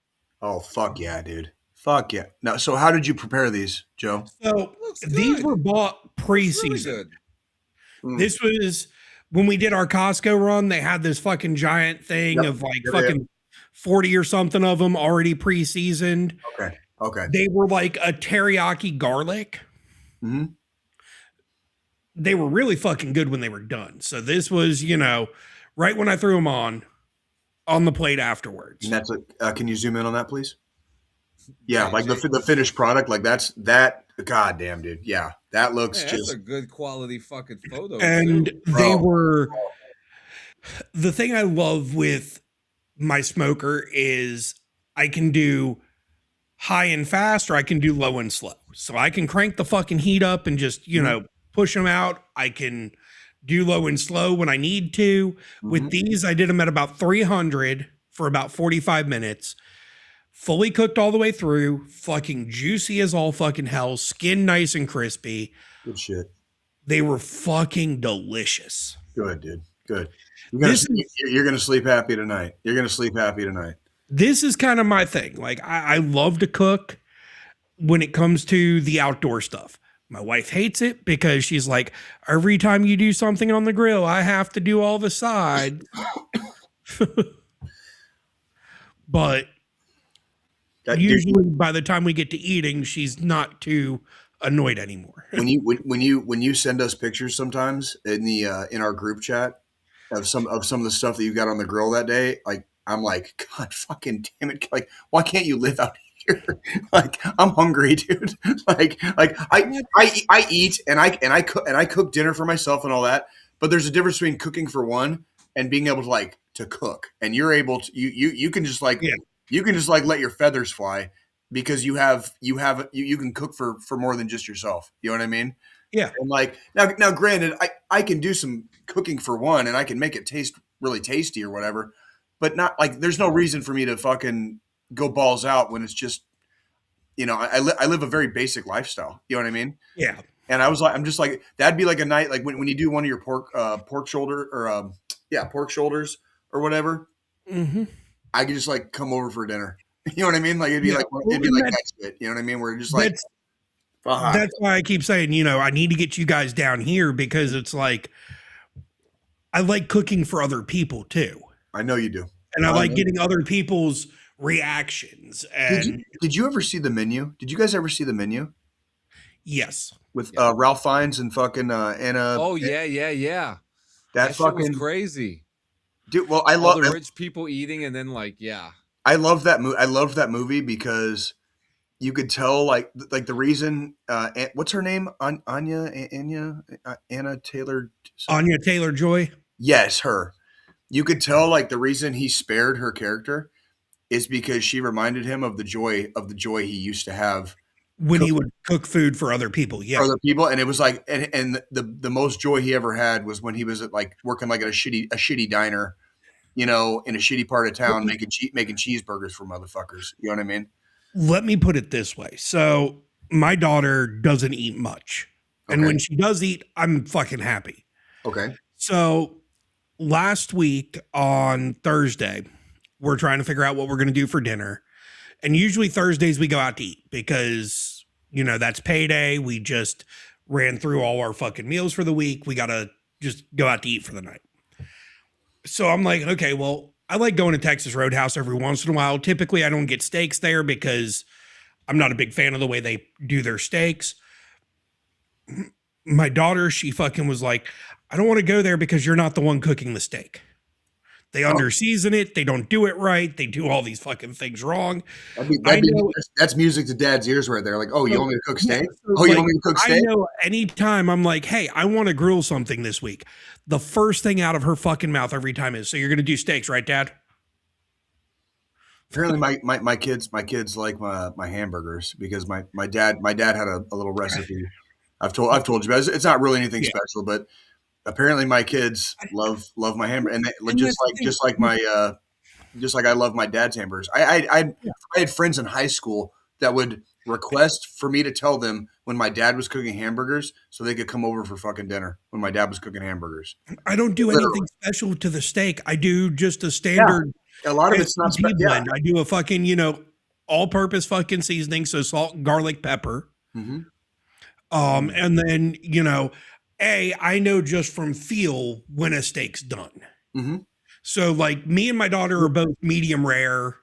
[SPEAKER 5] Oh, fuck yeah, dude. Fuck yeah. Now, so how did you prepare these, Joe?
[SPEAKER 4] So these were bought pre-season. Really this was when we did our Costco run. They had this fucking giant thing of like fucking 40 or something of them already pre-seasoned. Okay. They were like a teriyaki garlic. They were really fucking good when they were done. So this was, right when I threw them on the plate afterwards.
[SPEAKER 5] And that's can you zoom in on that, please? Yeah, like the finished product, like that. God damn, dude. Yeah, that looks
[SPEAKER 3] that's a good quality fucking photo.
[SPEAKER 4] And they were. The thing I love with my smoker is I can do high and fast, or I can do low and slow. So I can crank the fucking heat up and just push them out. I can do low and slow when I need to. With these, I did them at about 300 for about 45 minutes. Fully cooked all the way through. Fucking juicy as all fucking hell. Skin nice and crispy.
[SPEAKER 5] Good shit.
[SPEAKER 4] They were fucking delicious.
[SPEAKER 5] Good, dude. Good. You're gonna sleep happy tonight. You're gonna sleep happy tonight.
[SPEAKER 4] This is kind of my thing. Like I love to cook when it comes to the outdoor stuff. My wife hates it because she's like, every time you do something on the grill, I have to do all the sides. But usually by the time we get to eating, she's not too annoyed anymore.
[SPEAKER 5] when you send us pictures sometimes in our group chat of some of the stuff that you got on the grill that day, like I'm like, God fucking damn it, like why can't you live out here? Like I'm hungry, dude. like I eat and I cook dinner for myself and all that, but there's a difference between cooking for one and being able to cook, and you're able to you can just like you can just like let your feathers fly because you can cook for more than just yourself. You know what I mean?
[SPEAKER 4] Yeah.
[SPEAKER 5] And like now granted, I can do some cooking for one and I can make it taste really tasty or whatever, but not like there's no reason for me to fucking go balls out when it's just, I live a very basic lifestyle. You know what I mean?
[SPEAKER 4] Yeah.
[SPEAKER 5] And I'm just like, that'd be like a night, like when you do one of your pork shoulder or pork shoulders or whatever. I could just like come over for dinner. You know what I mean? Like it'd be like that shit. You know what I mean? We're just like,
[SPEAKER 4] that's why I keep saying, I need to get you guys down here because it's like I like cooking for other people too.
[SPEAKER 5] I know you do.
[SPEAKER 4] And I like getting other people's reactions. And
[SPEAKER 5] did you ever see the menu? Did you guys ever see the menu?
[SPEAKER 4] Yes.
[SPEAKER 5] With Ralph Fiennes and fucking Anna.
[SPEAKER 3] Oh yeah.
[SPEAKER 5] That fucking
[SPEAKER 3] shit was crazy.
[SPEAKER 5] Dude, well, I love
[SPEAKER 3] the rich people eating and then
[SPEAKER 5] I love that movie. I loved that movie because you could tell like the reason what's her name? Anna Taylor
[SPEAKER 4] Anya Taylor-Joy?
[SPEAKER 5] Yes, her. You could tell like the reason he spared her character is because she reminded him of the joy he used to have
[SPEAKER 4] when he would cook food for other people. Yeah.
[SPEAKER 5] For other people. And it was like and the most joy he ever had was when he was at like working like at a shitty diner, you know, in a shitty part of town making cheeseburgers for motherfuckers. You know what I mean?
[SPEAKER 4] Let me put it this way. So my daughter doesn't eat much. And when she does eat, I'm fucking happy.
[SPEAKER 5] Okay.
[SPEAKER 4] So last week on Thursday, we're trying to figure out what we're going to do for dinner. And usually Thursdays we go out to eat because, you know, that's payday. We just ran through all our fucking meals for the week. We got to just go out to eat for the night. So I'm like, okay, well, I like going to Texas Roadhouse every once in a while. Typically I don't get steaks there because I'm not a big fan of the way they do their steaks. My daughter, she fucking was like, I don't want to go there because you're not the one cooking the steak. They under-season it. They don't do it right. They do all these fucking things wrong.
[SPEAKER 5] That's music to dad's ears right there. Like, oh, you want me to cook steak?
[SPEAKER 4] Yeah, so
[SPEAKER 5] you want me to cook steak?
[SPEAKER 4] I know anytime I'm like, hey, I want to grill something this week. The first thing out of her fucking mouth every time is, so you're going to do steaks, right, Dad?
[SPEAKER 5] Apparently my kids like my hamburgers because my dad had a little recipe. I've told you, but it's not really anything special, but apparently my kids love my hamburger, and just like I love my dad's hamburgers. I had friends in high school that would request for me to tell them when my dad was cooking hamburgers so they could come over for fucking dinner when my dad was cooking hamburgers.
[SPEAKER 4] I don't do anything special to the steak. I do just a standard.
[SPEAKER 5] Yeah. A lot of it's not special.
[SPEAKER 4] Blend. I do a fucking, you know, all-purpose fucking seasoning, so salt, garlic, pepper.
[SPEAKER 5] Mm-hmm.
[SPEAKER 4] And then, you know, I know just from feel when a steak's done.
[SPEAKER 5] Mm-hmm.
[SPEAKER 4] So like me and my daughter are both medium rare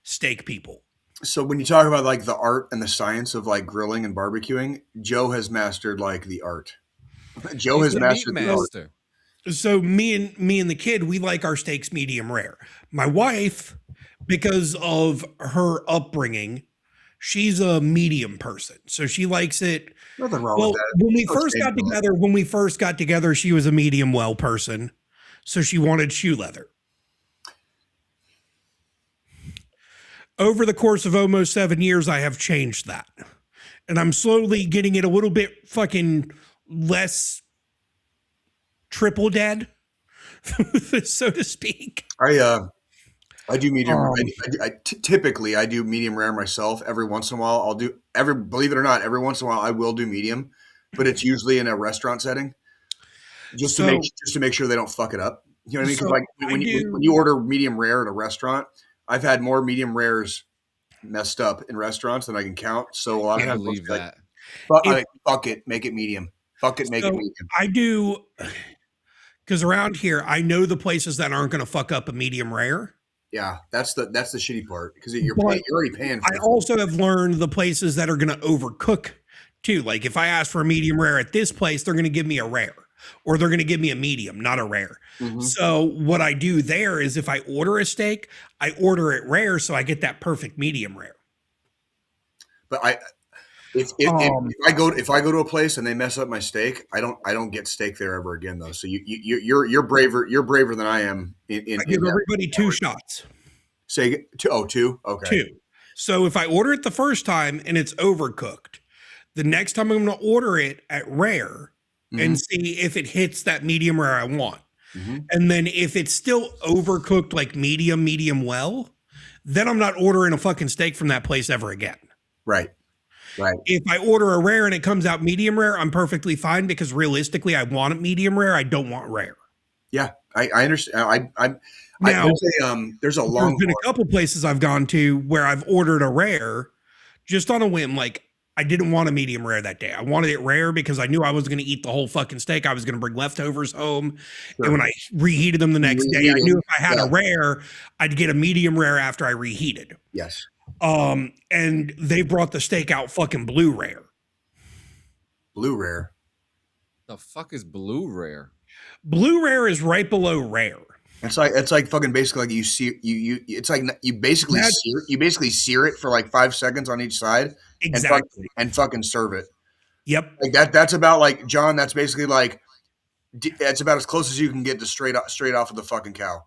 [SPEAKER 4] steak people.
[SPEAKER 5] So when you talk about like the art and the science of like grilling and barbecuing, Joe has mastered like the art. Joe has mastered the art.
[SPEAKER 4] So me and the kid, we like our steaks medium rare. My wife, because of her upbringing, she's a medium person. So she likes it.
[SPEAKER 5] Nothing wrong with that.
[SPEAKER 4] When we first got together, she was a medium well person. So she wanted shoe leather. Over the course of almost 7 years, I have changed that. And I'm slowly getting it a little bit fucking less triple dead, so to speak.
[SPEAKER 5] I do medium. Typically I do medium rare myself. Every once in a while, believe it or not, every once in a while I will do medium, but it's usually in a restaurant setting, just to make sure they don't fuck it up. You know what I mean? Because like when you order medium rare at a restaurant, I've had more medium rares messed up in restaurants than I can count. So a lot of times, fuck it, make it medium. Fuck it, make it medium.
[SPEAKER 4] I do, because around here I know the places that aren't going to fuck up a medium rare.
[SPEAKER 5] Yeah, that's the shitty part because you're already paying for it.
[SPEAKER 4] I also have learned the places that are going to overcook too. Like if I ask for a medium rare at this place, they're going to give me a rare, or they're going to give me a medium, not a rare. Mm-hmm. So what I do there is if I order a steak, I order it rare so I get that perfect medium rare.
[SPEAKER 5] But if I go to a place and they mess up my steak, I don't get steak there ever again though. So you're braver than I am. I
[SPEAKER 4] give everybody 2 shots.
[SPEAKER 5] Say 2. Oh, 2. Okay.
[SPEAKER 4] 2. So if I order it the first time and it's overcooked, the next time I'm going to order it at rare and see if it hits that medium rare I want. Mm-hmm. And then if it's still overcooked, like medium well, then I'm not ordering a fucking steak from that place ever again.
[SPEAKER 5] Right.
[SPEAKER 4] If I order a rare and it comes out medium rare, I'm perfectly fine because realistically, I want it medium rare. I don't want rare.
[SPEAKER 5] Yeah, I understand. There's a
[SPEAKER 4] a couple places I've gone to where I've ordered a rare just on a whim. Like I didn't want a medium rare that day. I wanted it rare because I knew I was going to eat the whole fucking steak. I was going to bring leftovers home.
[SPEAKER 5] Sure.
[SPEAKER 4] And when I reheated them the next day, I knew if I had
[SPEAKER 5] Yeah.
[SPEAKER 4] a rare, I'd get a medium rare after I reheated.
[SPEAKER 5] Yes.
[SPEAKER 4] And they brought the steak out fucking blue rare.
[SPEAKER 5] Blue rare.
[SPEAKER 3] The fuck is blue rare?
[SPEAKER 4] Blue rare is right below rare.
[SPEAKER 5] It's like fucking basically like it's like you basically sear it for like 5 seconds on each side.
[SPEAKER 4] Exactly.
[SPEAKER 5] And fucking serve it.
[SPEAKER 4] Yep.
[SPEAKER 5] Like that's about like, John, that's basically like, that's about as close as you can get to straight off of the fucking cow.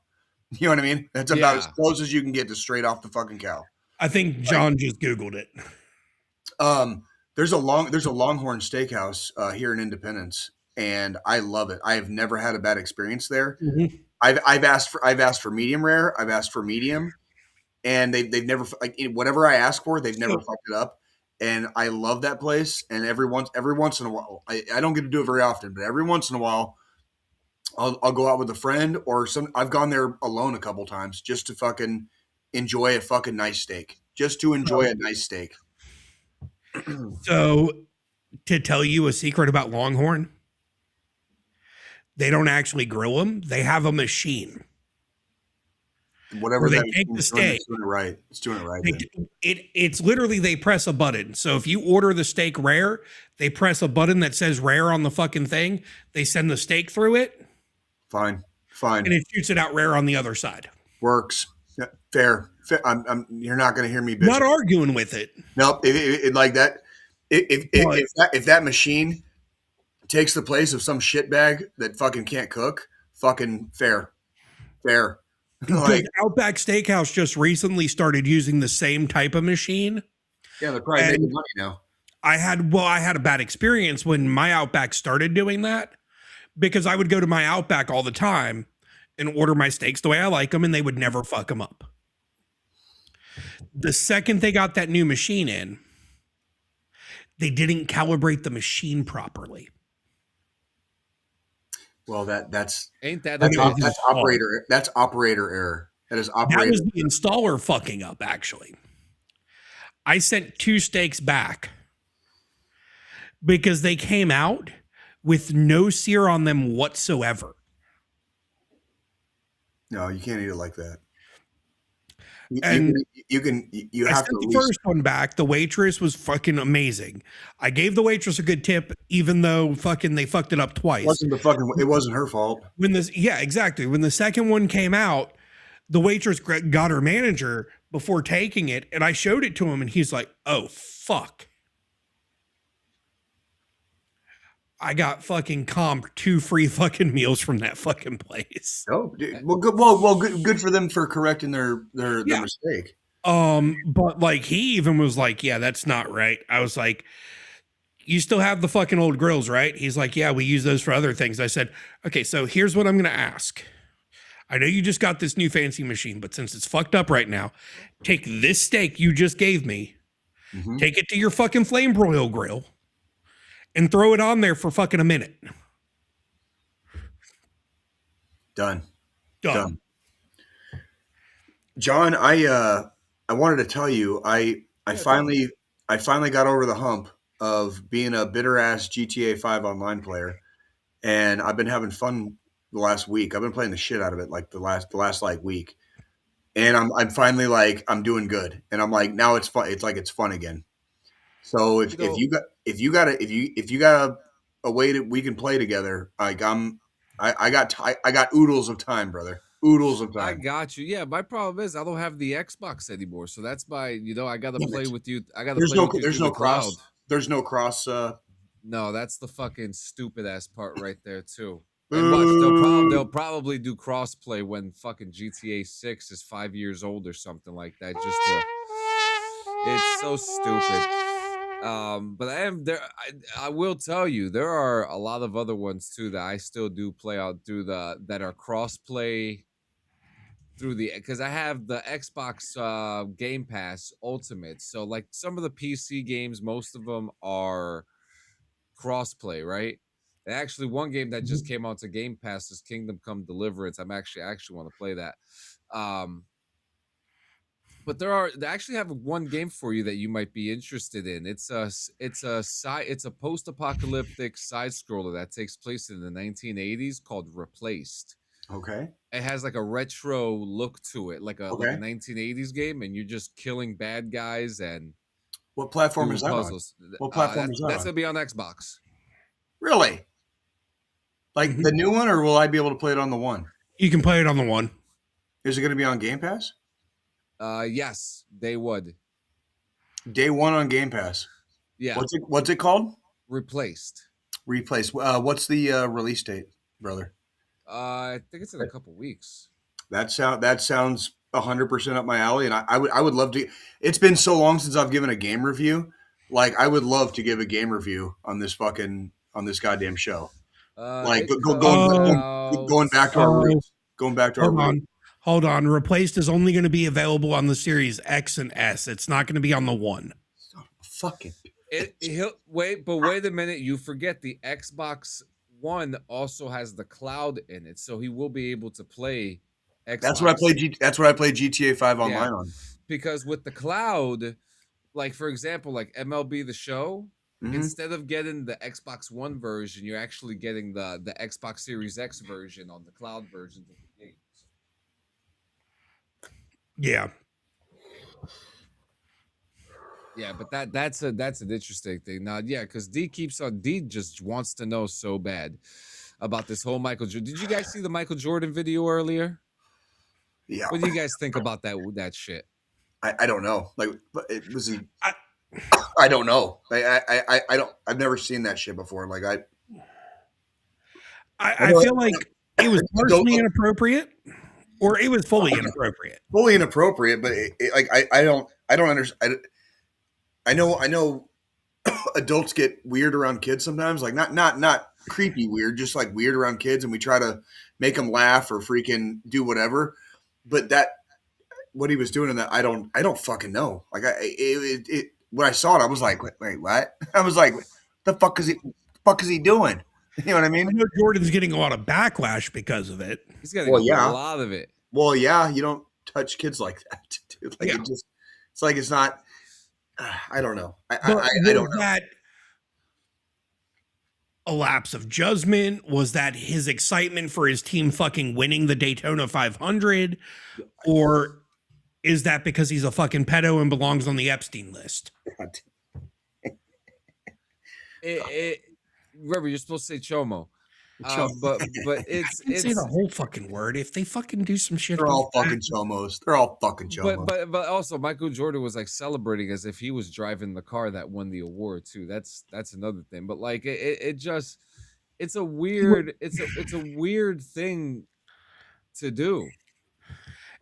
[SPEAKER 5] You know what I mean? That's about as close as you can get to straight off the fucking cow.
[SPEAKER 4] I think John just Googled it.
[SPEAKER 5] There's a Longhorn Steakhouse here in Independence, and I love it. I have never had a bad experience there.
[SPEAKER 4] Mm-hmm.
[SPEAKER 5] I've asked for medium rare. I've asked for medium, and they've never, like, whatever I ask for, they've never fucked it up. And I love that place. And every once in a while, I don't get to do it very often, but every once in a while, I'll go out with a friend or I've gone there alone a couple times just to fucking enjoy a fucking nice steak. Just to enjoy a nice steak.
[SPEAKER 4] So, to tell you a secret about Longhorn, they don't actually grill them. They have a machine.
[SPEAKER 5] Whatever
[SPEAKER 4] they
[SPEAKER 5] that
[SPEAKER 4] take the steak.
[SPEAKER 5] It's doing it right. It's doing it right.
[SPEAKER 4] It's literally, they press a button. So if you order the steak rare, they press a button that says rare on the fucking thing. They send the steak through it.
[SPEAKER 5] Fine.
[SPEAKER 4] And it shoots it out rare on the other side.
[SPEAKER 5] Works. Yeah, fair. You're not going to hear me bitch.
[SPEAKER 4] Not arguing with it.
[SPEAKER 5] Nope. It like that. If that machine takes the place of some shitbag that fucking can't cook, fucking fair. Like,
[SPEAKER 4] Outback Steakhouse just recently started using the same type of machine.
[SPEAKER 5] Yeah, they're probably making money now.
[SPEAKER 4] I had a bad experience when my Outback started doing that, because I would go to my Outback all the time and order my steaks the way I like them, and they would never fuck them up. The second they got that new machine in, they didn't calibrate the machine properly.
[SPEAKER 5] Well, that's operator error. That is operator.
[SPEAKER 4] That was the installer fucking up, actually. I sent 2 steaks back because they came out with no sear on them whatsoever.
[SPEAKER 5] No, you can't eat it like that. You
[SPEAKER 4] I
[SPEAKER 5] have
[SPEAKER 4] sent
[SPEAKER 5] to
[SPEAKER 4] the first one back. The waitress was fucking amazing. I gave the waitress a good tip, even though fucking they fucked it up twice.
[SPEAKER 5] It wasn't her fault.
[SPEAKER 4] Exactly. When the second one came out, the waitress got her manager before taking it, and I showed it to him, and he's like, "Oh fuck." I got fucking comped 2 free fucking meals from that fucking place.
[SPEAKER 5] Oh, well, good for them for correcting their mistake.
[SPEAKER 4] But like, he even was like, "Yeah, that's not right." I was like, "You still have the fucking old grills, right?" He's like, "Yeah, we use those for other things." I said, "Okay, so here's what I'm going to ask. I know you just got this new fancy machine, but since it's fucked up right now, take this steak you just gave me, take it to your fucking flame broil grill, and throw it on there for fucking a minute."
[SPEAKER 5] Done. John, I wanted to tell you, I finally got over the hump of being a bitter ass GTA 5 online player, and I've been having fun the last week. I've been playing the shit out of it like the last like week, and I'm finally like, I'm doing good, and I'm like, now it's fun. It's like it's fun again. So if you got a way that we can play together, like I got oodles of time, brother. Oodles of time.
[SPEAKER 3] I got you. Yeah, my problem is I don't have the Xbox anymore, so that's my. I got to play with you. I got to play with you. There's no
[SPEAKER 5] cross. There's no cross.
[SPEAKER 3] No, that's the fucking stupid ass part right there too. And watch, they'll probably do crossplay when fucking GTA 6 is 5 years old or something like that. It's so stupid. But I am there. I will tell you, there are a lot of other ones too that I still do play out through that are crossplay through because I have the Xbox Game Pass Ultimate. So like some of the PC games, most of them are crossplay, right? And actually, one game that just came out to Game Pass is Kingdom Come Deliverance. I actually want to play that. But they actually have one game for you that you might be interested in. It's a post-apocalyptic side scroller that takes place in the 1980s called Replaced.
[SPEAKER 5] Okay.
[SPEAKER 3] It has like a retro look to it, like a 1980s game, and you're just killing bad guys and
[SPEAKER 5] what platform is that
[SPEAKER 3] puzzles.
[SPEAKER 5] on? What platform is that
[SPEAKER 3] That's
[SPEAKER 5] on?
[SPEAKER 3] gonna be on Xbox.
[SPEAKER 5] Really? Like the new one, or will I be able to play it on the one?
[SPEAKER 4] You can play it on the one.
[SPEAKER 5] Is it going to be on Game Pass?
[SPEAKER 3] Yes, they would.
[SPEAKER 5] Day one on Game Pass.
[SPEAKER 3] Yeah.
[SPEAKER 5] What's it called?
[SPEAKER 3] Replaced.
[SPEAKER 5] What's the release date, brother?
[SPEAKER 3] I think it's in a couple weeks.
[SPEAKER 5] That sounds 100% up my alley, and I would love to. It's been so long since I've given a game review. Like I would love to give a game review on this goddamn show. Like going back to our roots. Going back to our roots.
[SPEAKER 4] Hold on. Replaced is only going to be available on the Series X and S. It's not going to be on the one.
[SPEAKER 5] Fucking.
[SPEAKER 3] Wait a minute. You forget the Xbox One also has the cloud in it, so he will be able to play Xbox.
[SPEAKER 5] That's what I played. That's what I played GTA 5 online on.
[SPEAKER 3] Because with the cloud, like for example, like MLB The Show, instead of getting the Xbox One version, you're actually getting the Xbox Series X version on the cloud versions of the games.
[SPEAKER 4] Yeah.
[SPEAKER 3] Yeah, but that's an interesting thing. Now, yeah, because D just wants to know so bad about this whole Michael Jordan. Did you guys see the Michael Jordan video earlier?
[SPEAKER 5] Yeah.
[SPEAKER 3] What do you guys think about that shit?
[SPEAKER 5] I don't know. Like, was he? I don't know. I've never seen that shit before. Like
[SPEAKER 4] I feel like it was personally inappropriate, or it was fully inappropriate.
[SPEAKER 5] Fully inappropriate, but I don't understand. I know adults get weird around kids sometimes, like not creepy weird, just like weird around kids, and we try to make them laugh or freaking do whatever. But what he was doing in that, I don't fucking know. Like when I saw it, I was like, wait, what? I was like, the fuck is he doing? You know what I mean?
[SPEAKER 4] I know Jordan's getting a lot of backlash because of it.
[SPEAKER 3] He's getting a lot of it.
[SPEAKER 5] Well, yeah, you don't touch kids like that, dude. Like it's like it's not. I don't know. I don't know.
[SPEAKER 4] That a lapse of judgment? Was that his excitement for his team fucking winning the Daytona 500? Or is that because he's a fucking pedo and belongs on the Epstein list?
[SPEAKER 3] Remember, you're supposed to say chomo. But it's
[SPEAKER 4] say the whole fucking word. If they fucking do some shit,
[SPEAKER 5] they're all fucking chomos. They're all fucking chomos.
[SPEAKER 3] But also Michael Jordan was like celebrating as if he was driving the car that won the award too. That's another thing. But like it's a weird thing to do.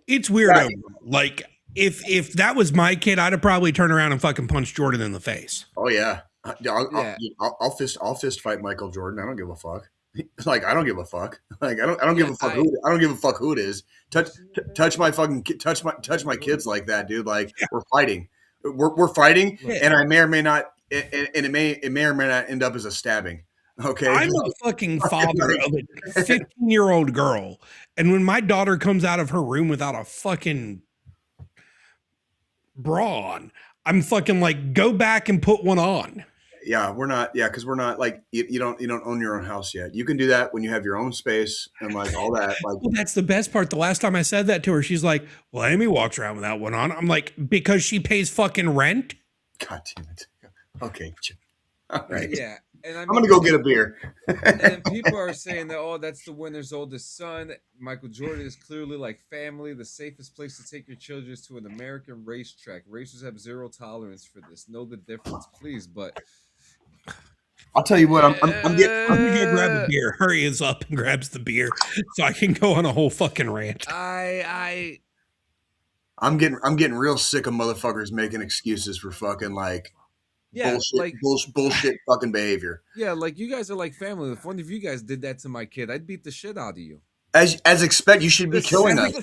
[SPEAKER 4] It's weird. Right. Like if that was my kid, I'd have probably turned around and fucking punched Jordan in the face.
[SPEAKER 5] Oh yeah. I'll fist fight Michael Jordan. I don't give a fuck. Like I don't give a fuck. Like I don't give a fuck I don't give a fuck who it is. Touch my fucking touch my kids like that, dude. Like we're fighting. We're fighting, and I may or may not, and it may or may not end up as a stabbing. Okay,
[SPEAKER 4] I'm a fucking father of a 15-year-old girl, and when my daughter comes out of her room without a fucking bra on, I'm fucking like, go back and put one on.
[SPEAKER 5] Yeah, we're not. Yeah, because we're not like you don't own your own house yet. You can do that when you have your own space and like all that. Like,
[SPEAKER 4] well, that's the best part. The last time I said that to her, she's like, "Well, Amy walks around without one on." I'm like, because she pays fucking rent.
[SPEAKER 5] God damn it. Okay. All right.
[SPEAKER 3] Yeah, and
[SPEAKER 5] I'm gonna go get a beer.
[SPEAKER 3] And people are saying that, oh, that's the winner's oldest son. Michael Jordan is clearly like family. The safest place to take your children is to an American racetrack. Racers have zero tolerance for this. Know the difference, please. But
[SPEAKER 5] I'll tell you what, I'm
[SPEAKER 4] gonna go grab a beer. Hurries up and grabs the beer so I can go on a whole fucking rant.
[SPEAKER 5] I'm getting real sick of motherfuckers making excuses for fucking like bullshit fucking behavior.
[SPEAKER 3] Yeah, like you guys are like family. If one of you guys did that to my kid, I'd beat the shit out of you.
[SPEAKER 5] As expected, you should be killing us.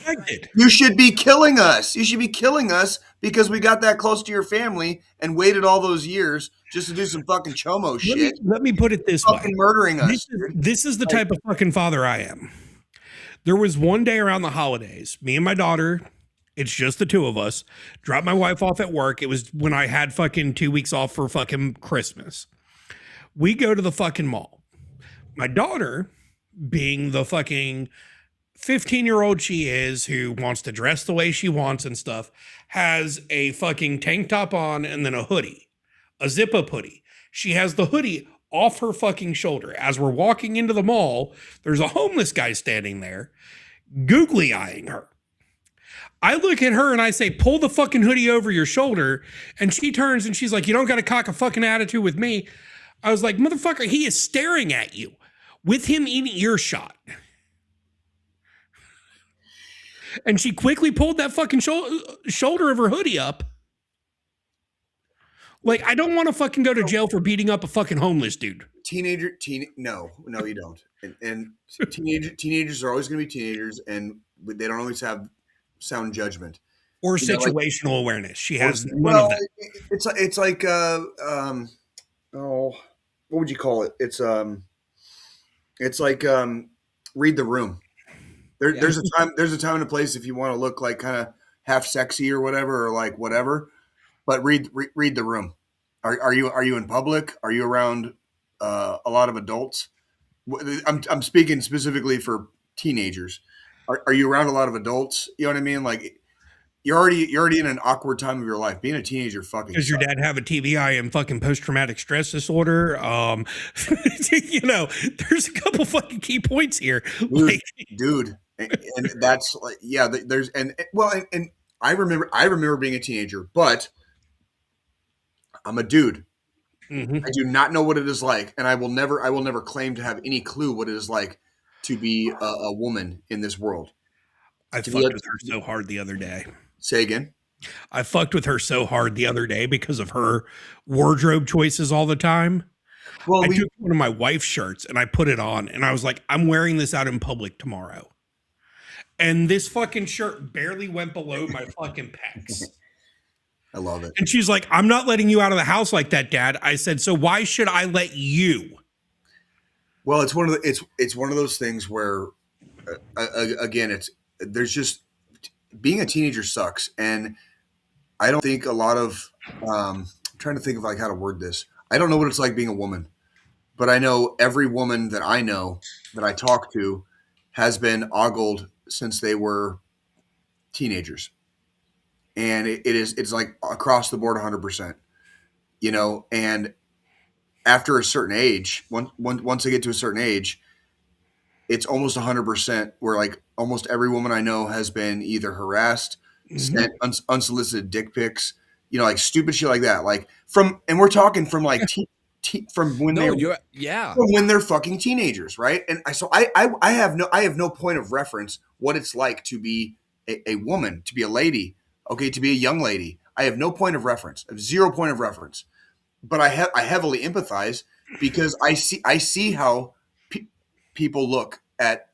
[SPEAKER 5] You should be killing us. You should be killing us because we got that close to your family and waited all those years just to do some fucking chomo shit.
[SPEAKER 4] Let me put it this way.
[SPEAKER 5] Fucking murdering us.
[SPEAKER 4] This is the type of fucking father I am. There was one day around the holidays, me and my daughter It's just the two of us. Drop my wife off at work. It was when I had fucking 2 weeks off for fucking Christmas. We go to the fucking mall. My daughter, being the fucking 15-year-old she is, who wants to dress the way she wants and stuff, has a fucking tank top on and then a hoodie, a zip-up hoodie. She has the hoodie off her fucking shoulder. As we're walking into the mall, there's a homeless guy standing there, googly eyeing her. I look at her and I say, pull the fucking hoodie over your shoulder. And she turns and she's like, you don't got to cock a fucking attitude with me. I was like, motherfucker, he is staring at you with him in earshot. And she quickly pulled that fucking shoulder of her hoodie up. Like, I don't want to fucking go to jail for beating up a fucking homeless dude.
[SPEAKER 5] No, you don't. And teenagers are always going to be teenagers, and they don't always have sound judgment
[SPEAKER 4] or situational awareness. She has none of that.
[SPEAKER 5] It's like what would you call it? It's like read the room. There's a time and a place if you want to look like kind of half sexy or whatever, or like whatever, but read the room. Are you in public? Are you around a lot of adults? I'm speaking specifically for teenagers. Are you around a lot of adults? You know what I mean? Like you're already in an awkward time of your life. Being a teenager fucking
[SPEAKER 4] does your dad have a TBI and fucking post-traumatic stress disorder? You know, there's a couple fucking key points here.
[SPEAKER 5] Dude. And that's like, yeah, there's, and I remember being a teenager, but I'm a dude. Mm-hmm. I do not know what it is like. And I will never claim to have any clue what it is like to be a woman in this world.
[SPEAKER 4] I fucked with her so hard the other day.
[SPEAKER 5] Say again.
[SPEAKER 4] I fucked with her so hard the other day because of her wardrobe choices all the time. Well, I took one of my wife's shirts and I put it on and I was like, I'm wearing this out in public tomorrow. And this fucking shirt barely went below my fucking pecs.
[SPEAKER 5] I love it.
[SPEAKER 4] And she's like, I'm not letting you out of the house like that, Dad. I said, so why should I let you?
[SPEAKER 5] Well, it's one of those things where, again, there's just being a teenager sucks. And I don't think a lot of, I'm trying to think of like how to word this. I don't know what it's like being a woman, but I know every woman that I know that I talk to has been ogled since they were teenagers. And it's like across the board 100%, you know, and after a certain age, once they get to a certain age, it's almost 100% where like almost every woman I know has been either harassed, sent unsolicited dick pics, you know, like stupid shit like that. Like and we're talking from like from when when they're fucking teenagers, right? And I have no point of reference what it's like to be a woman, to be a lady, okay, to be a young lady. I have no point of reference. I have 0 point of reference. But I heavily empathize because I see how people look at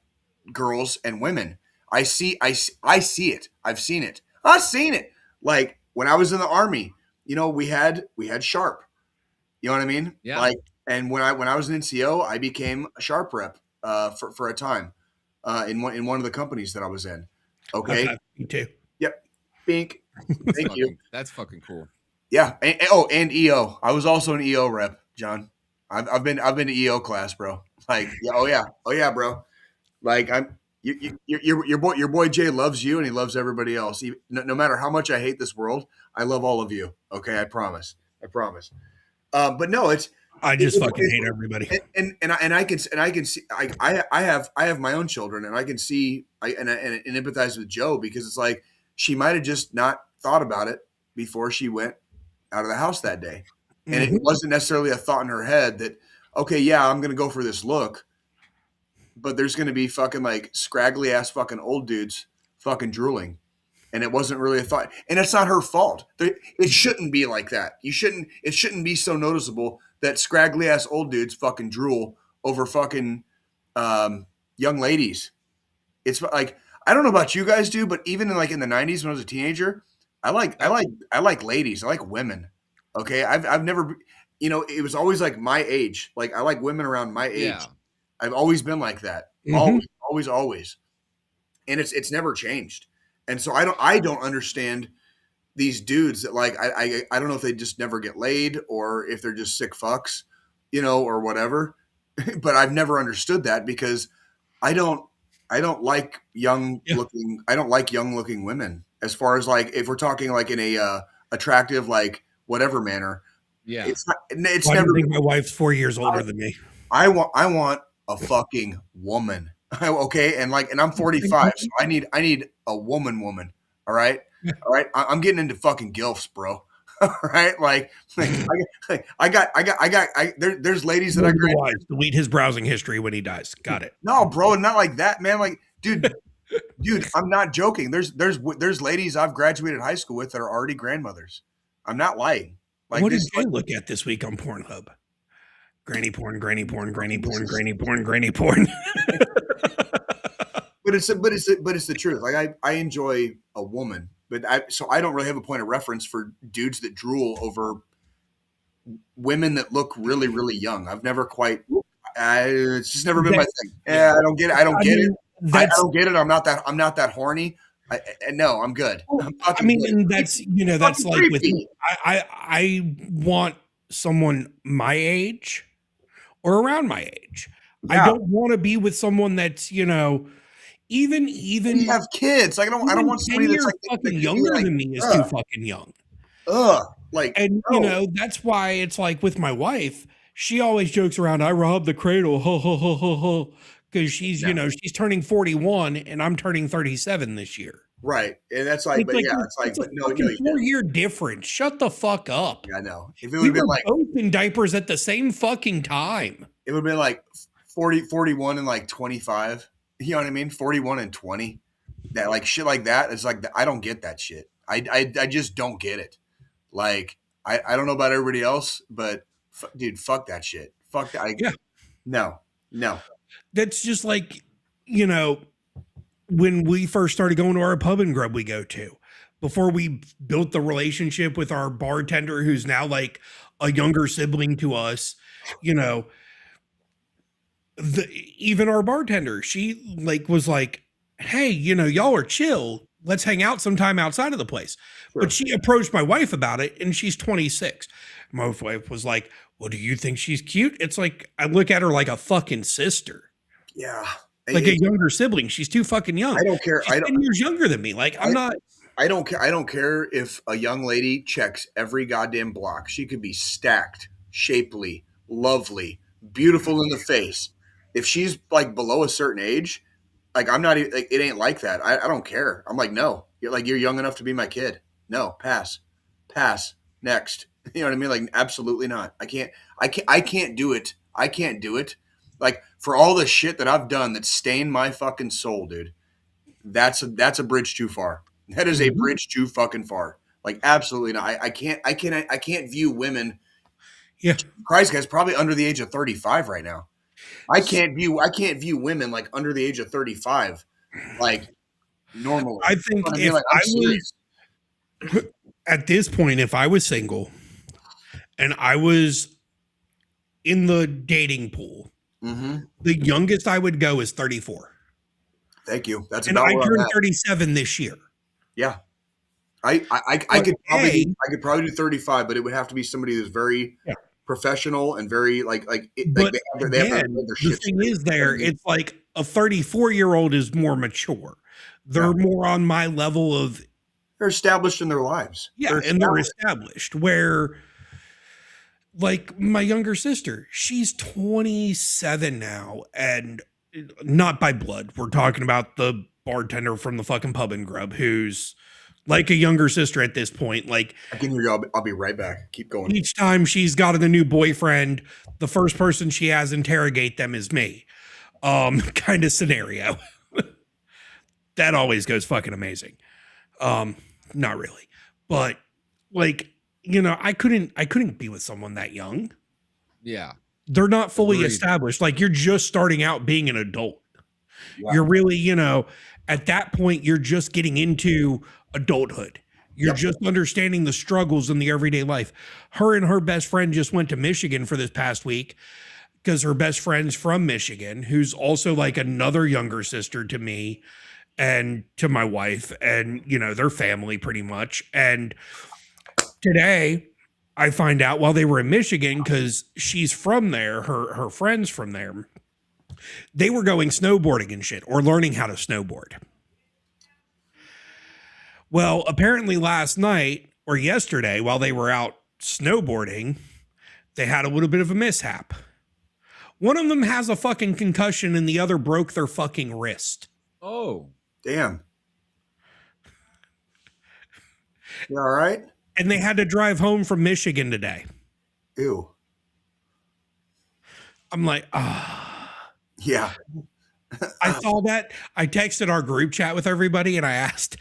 [SPEAKER 5] girls and women. I see it. I've seen it. Like when I was in the Army, you know, we had Sharp. You know what I mean?
[SPEAKER 3] Yeah.
[SPEAKER 5] Like, and when I was an NCO, I became a Sharp rep for a time in one of the companies that I was in. Okay.
[SPEAKER 4] Me too.
[SPEAKER 5] Yep. Bink. Thank you.
[SPEAKER 3] That's fucking cool.
[SPEAKER 5] Yeah. And EO. I was also an EO rep, John. I've been to EO class, bro. Like, oh yeah, bro. Like your boy Jay loves you and he loves everybody else. No matter how much I hate this world, I love all of you. Okay, I promise. But no,
[SPEAKER 4] I just fucking hate everybody.
[SPEAKER 5] And I can see I have my own children and I can see and empathize with Joe because it's like she might have just not thought about it before she went out of the house that day. And it wasn't necessarily a thought in her head that, okay, yeah, I'm going to go for this look, but there's going to be fucking like scraggly ass fucking old dudes fucking drooling. And it wasn't really a thought. And it's not her fault. It shouldn't be like that. It shouldn't be so noticeable that scraggly ass old dudes fucking drool over fucking young ladies. It's like, I don't know about you guys do, but even in the 90s when I was a teenager, I like ladies. I like women. Okay. I've never, you know, it was always like my age. Like I like women around my age. Yeah. I've always been like that. Always. And it's never changed. And so I don't understand these dudes that like, I don't know if they just never get laid or if they're just sick fucks, you know, or whatever. But I've never understood that because I don't like I don't like young looking women as far as like, if we're talking like in a attractive, like whatever manner.
[SPEAKER 3] Yeah.
[SPEAKER 5] It's
[SPEAKER 4] Why
[SPEAKER 5] never
[SPEAKER 4] do you think my wife's 4 years older than me?
[SPEAKER 5] I want a fucking woman. Okay. And I'm 45. So I need a woman. All right. All right. I'm getting into fucking gilfs, bro. All right. There's ladies that I
[SPEAKER 4] delete his browsing history when he dies. Got it.
[SPEAKER 5] No, bro. Not like that, man. Like, dude, I'm not joking. There's ladies I've graduated high school with that are already grandmothers. I'm not lying. Like,
[SPEAKER 4] what did Jay look at this week on Pornhub? Granny porn, granny porn, granny porn, granny porn, granny porn.
[SPEAKER 5] But it's the truth. Like I enjoy a woman, but I don't really have a point of reference for dudes that drool over women that look really, really young. I've never quite. It's just never been my thing. Yeah, I don't get it. I don't get it. I'm not that horny. No, I'm good.
[SPEAKER 4] And that's that's like with me. I want someone my age or around my age. Yeah. I don't want to be with someone that's even
[SPEAKER 5] you have kids. Like I don't want somebody that's like
[SPEAKER 4] fucking younger than me is too fucking young. That's why it's like with my wife, she always jokes around, I robbed the cradle, ho ho ho ho ho, because she's she's turning 41 and I'm turning 37 this year.
[SPEAKER 5] Right. And that's like, it's a
[SPEAKER 4] 4-year difference. Shut the fuck up.
[SPEAKER 5] Yeah, I know. If it would have been like
[SPEAKER 4] both in diapers at the same fucking time.
[SPEAKER 5] It would have been like 41 and like 25. You know what I mean? 41 and 20. That like shit like that. It's like, I don't get that shit. I just don't get it. Like, I don't know about everybody else, but dude, fuck that shit. Fuck that. No.
[SPEAKER 4] That's just like, when we first started going to our pub and grub we go to, before we built the relationship with our bartender, who's now like a younger sibling to us, even our bartender, she like was like, hey, y'all are chill. Let's hang out sometime outside of the place. Sure. But she approached my wife about it and she's 26. My wife was like, well, do you think she's cute? It's like, I look at her like a fucking sister.
[SPEAKER 5] Yeah.
[SPEAKER 4] Like a younger sibling. She's too fucking young.
[SPEAKER 5] I don't care.
[SPEAKER 4] She's 10 years younger than me. Like I'm not.
[SPEAKER 5] I don't care. I don't care if a young lady checks every goddamn block. She could be stacked, shapely, lovely, beautiful in the face. If she's like below a certain age, like I'm not. Like, it ain't like that. I don't care. I'm like, no. You're young enough to be my kid. No, pass, next. You know what I mean? Like absolutely not. I can't do it. I can't do it. Like for all the shit that I've done that stained my fucking soul, dude, that's a bridge too far. That is a bridge too fucking far. Like absolutely not. I can't view women.
[SPEAKER 4] Yeah.
[SPEAKER 5] Christ, guys, probably under the age of 35 right now. I can't view women like under the age of 35, like normally.
[SPEAKER 4] I think if I was at this point, if I was single and I was in the dating pool, the youngest I would go is 34.
[SPEAKER 5] Thank you. That's
[SPEAKER 4] and
[SPEAKER 5] about
[SPEAKER 4] I
[SPEAKER 5] where
[SPEAKER 4] turned
[SPEAKER 5] I'm at.
[SPEAKER 4] 37 this year.
[SPEAKER 5] Yeah, I could probably do 35, but it would have to be somebody who's very professional and very they have their shit.
[SPEAKER 4] The thing is, it's like a 34-year-old is more mature. They're more on my level of.
[SPEAKER 5] They're established in their lives.
[SPEAKER 4] Yeah, they're established. Where, like my younger sister, she's 27 now, and not by blood. We're talking about the bartender from the fucking pub and grub, who's like a younger sister at this point. Like
[SPEAKER 5] I can hear you. I'll be right back. Keep going.
[SPEAKER 4] Each time she's got a new boyfriend, the first person she has interrogate them is me. Kind of scenario. That always goes fucking amazing. Not really, but like, I couldn't be with someone that young.
[SPEAKER 3] Yeah.
[SPEAKER 4] They're not fully established. Like you're just starting out being an adult. Wow. You're really, at that point, you're just getting into adulthood. You're just understanding the struggles in the everyday life. Her and her best friend just went to Michigan for this past week because her best friend's from Michigan, who's also like another younger sister to me. and to my wife and, their family pretty much. And today I find out while they were in Michigan, because she's from there, her friends from there, they were going snowboarding and shit, or learning how to snowboard. Well, apparently last night or yesterday, while they were out snowboarding, they had a little bit of a mishap. One of them has a fucking concussion and the other broke their fucking wrist.
[SPEAKER 3] Oh.
[SPEAKER 5] Damn. You all right?
[SPEAKER 4] And they had to drive home from Michigan today.
[SPEAKER 5] Ew.
[SPEAKER 4] I'm like,
[SPEAKER 5] Yeah.
[SPEAKER 4] I saw that. I texted our group chat with everybody and I asked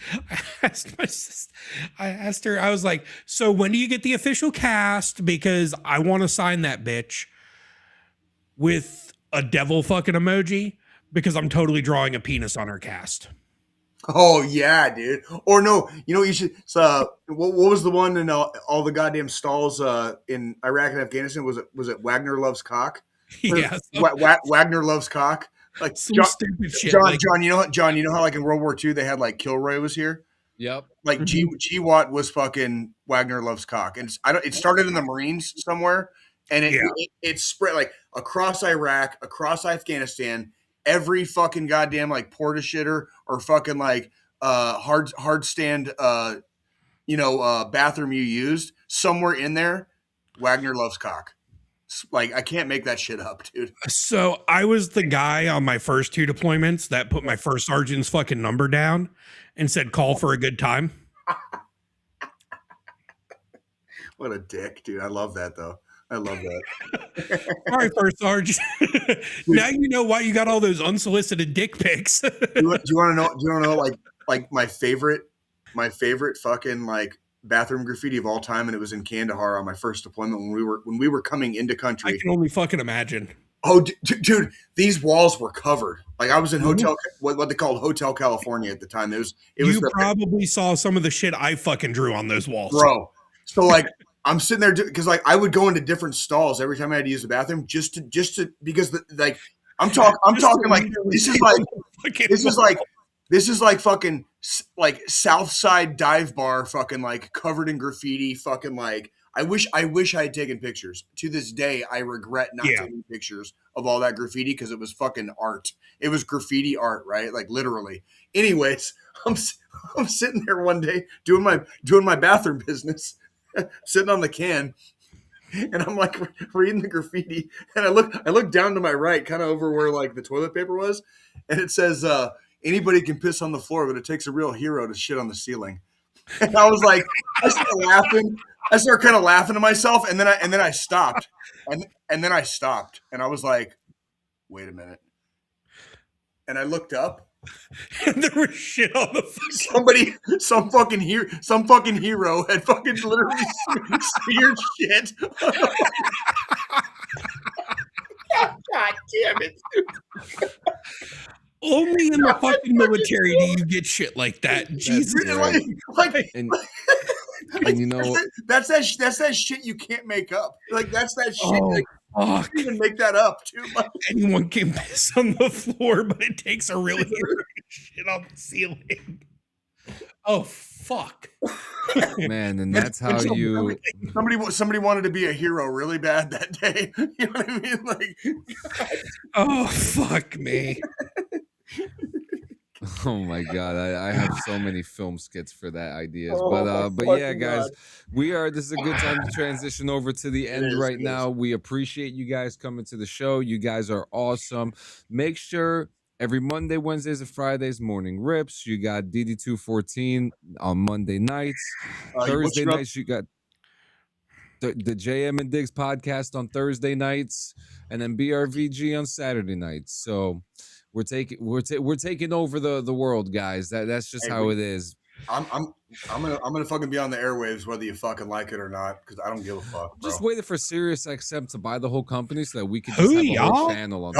[SPEAKER 4] my sister, I asked her, I was like, so when do you get the official cast? Because I want to sign that bitch with a devil fucking emoji, because I'm totally drawing a penis on her cast.
[SPEAKER 5] Oh yeah, dude. Or no, you should. What was the one in all the goddamn stalls in Iraq and Afghanistan? Was it Wagner Loves Cock?
[SPEAKER 4] Yeah,
[SPEAKER 5] Wagner Loves Cock. Like
[SPEAKER 4] some stupid shit.
[SPEAKER 5] John, you know how like in World War II they had like Kilroy was here.
[SPEAKER 3] Yep.
[SPEAKER 5] Like G Watt was fucking Wagner Loves Cock, and it started in the Marines somewhere, and it spread like across Iraq, across Afghanistan. Every fucking goddamn like porta shitter or fucking like hard stand bathroom you used, somewhere in there, Wagner Loves Cock. Like I can't make that shit up, dude.
[SPEAKER 4] So I was the guy on my first 2 deployments that put my first sergeant's fucking number down and said, call for a good time.
[SPEAKER 5] What a dick, dude. I love that though. I love that.
[SPEAKER 4] All right, first sergeant. Now you know why you got all those unsolicited dick pics.
[SPEAKER 5] Do you want to know? Do you want to know like my favorite fucking like bathroom graffiti of all time? And it was in Kandahar on my first deployment when we were coming into country.
[SPEAKER 4] I can only fucking imagine.
[SPEAKER 5] Oh, dude, these walls were covered. Like I was in what they called Hotel California at the time. You
[SPEAKER 4] probably saw some of the shit I fucking drew on those walls,
[SPEAKER 5] bro. So like. I'm sitting there because like I would go into different stalls every time I had to use the bathroom just to because I'm talking like this is like fucking like South Side dive bar fucking like covered in graffiti fucking like I wish I had taken pictures. To this day I regret not taking pictures of all that graffiti because it was fucking art. It was graffiti art, right? Like literally. Anyways, I'm sitting there one day doing my bathroom business. Sitting on the can, and I'm like reading the graffiti, and I look down to my right, kind of over where like the toilet paper was, and it says, "Anybody can piss on the floor, but it takes a real hero to shit on the ceiling." And I was like, I started laughing. I started kind of laughing to myself, and then I stopped, and then I stopped, and I was like, "Wait a minute," and I looked up.
[SPEAKER 4] And there was shit on the
[SPEAKER 5] some fucking hero had fucking literally smeared shit. God damn it.
[SPEAKER 4] Only in the fucking military do you get shit like that. Jesus.
[SPEAKER 3] Right. And you know
[SPEAKER 5] that's that shit you can't make up. Like that's that shit. Like, you can't even make that up, too.
[SPEAKER 4] Anyone can piss on the floor, but it takes a really shit on the ceiling. Oh fuck,
[SPEAKER 3] man! And that's how
[SPEAKER 5] somebody wanted to be a hero really bad that day. You know what I mean? Like,
[SPEAKER 4] oh fuck me.
[SPEAKER 3] Oh my god, I have so many film skits for that ideas. But yeah, guys, this is a good time to transition over to the end right now. We appreciate you guys coming to the show. You guys are awesome. Make sure every Monday, Wednesdays, and Fridays morning rips. You got DD214 on Monday nights. Thursday nights you got the JM and Diggs podcast on Thursday nights, and then BRVG on Saturday nights. So we're taking over the world, guys. That's just how it is.
[SPEAKER 5] I'm gonna fucking be on the airwaves whether you fucking like it or not because I don't give a fuck. Bro.
[SPEAKER 3] Just waiting for SiriusXM to buy the whole company so that we could just have a whole channel on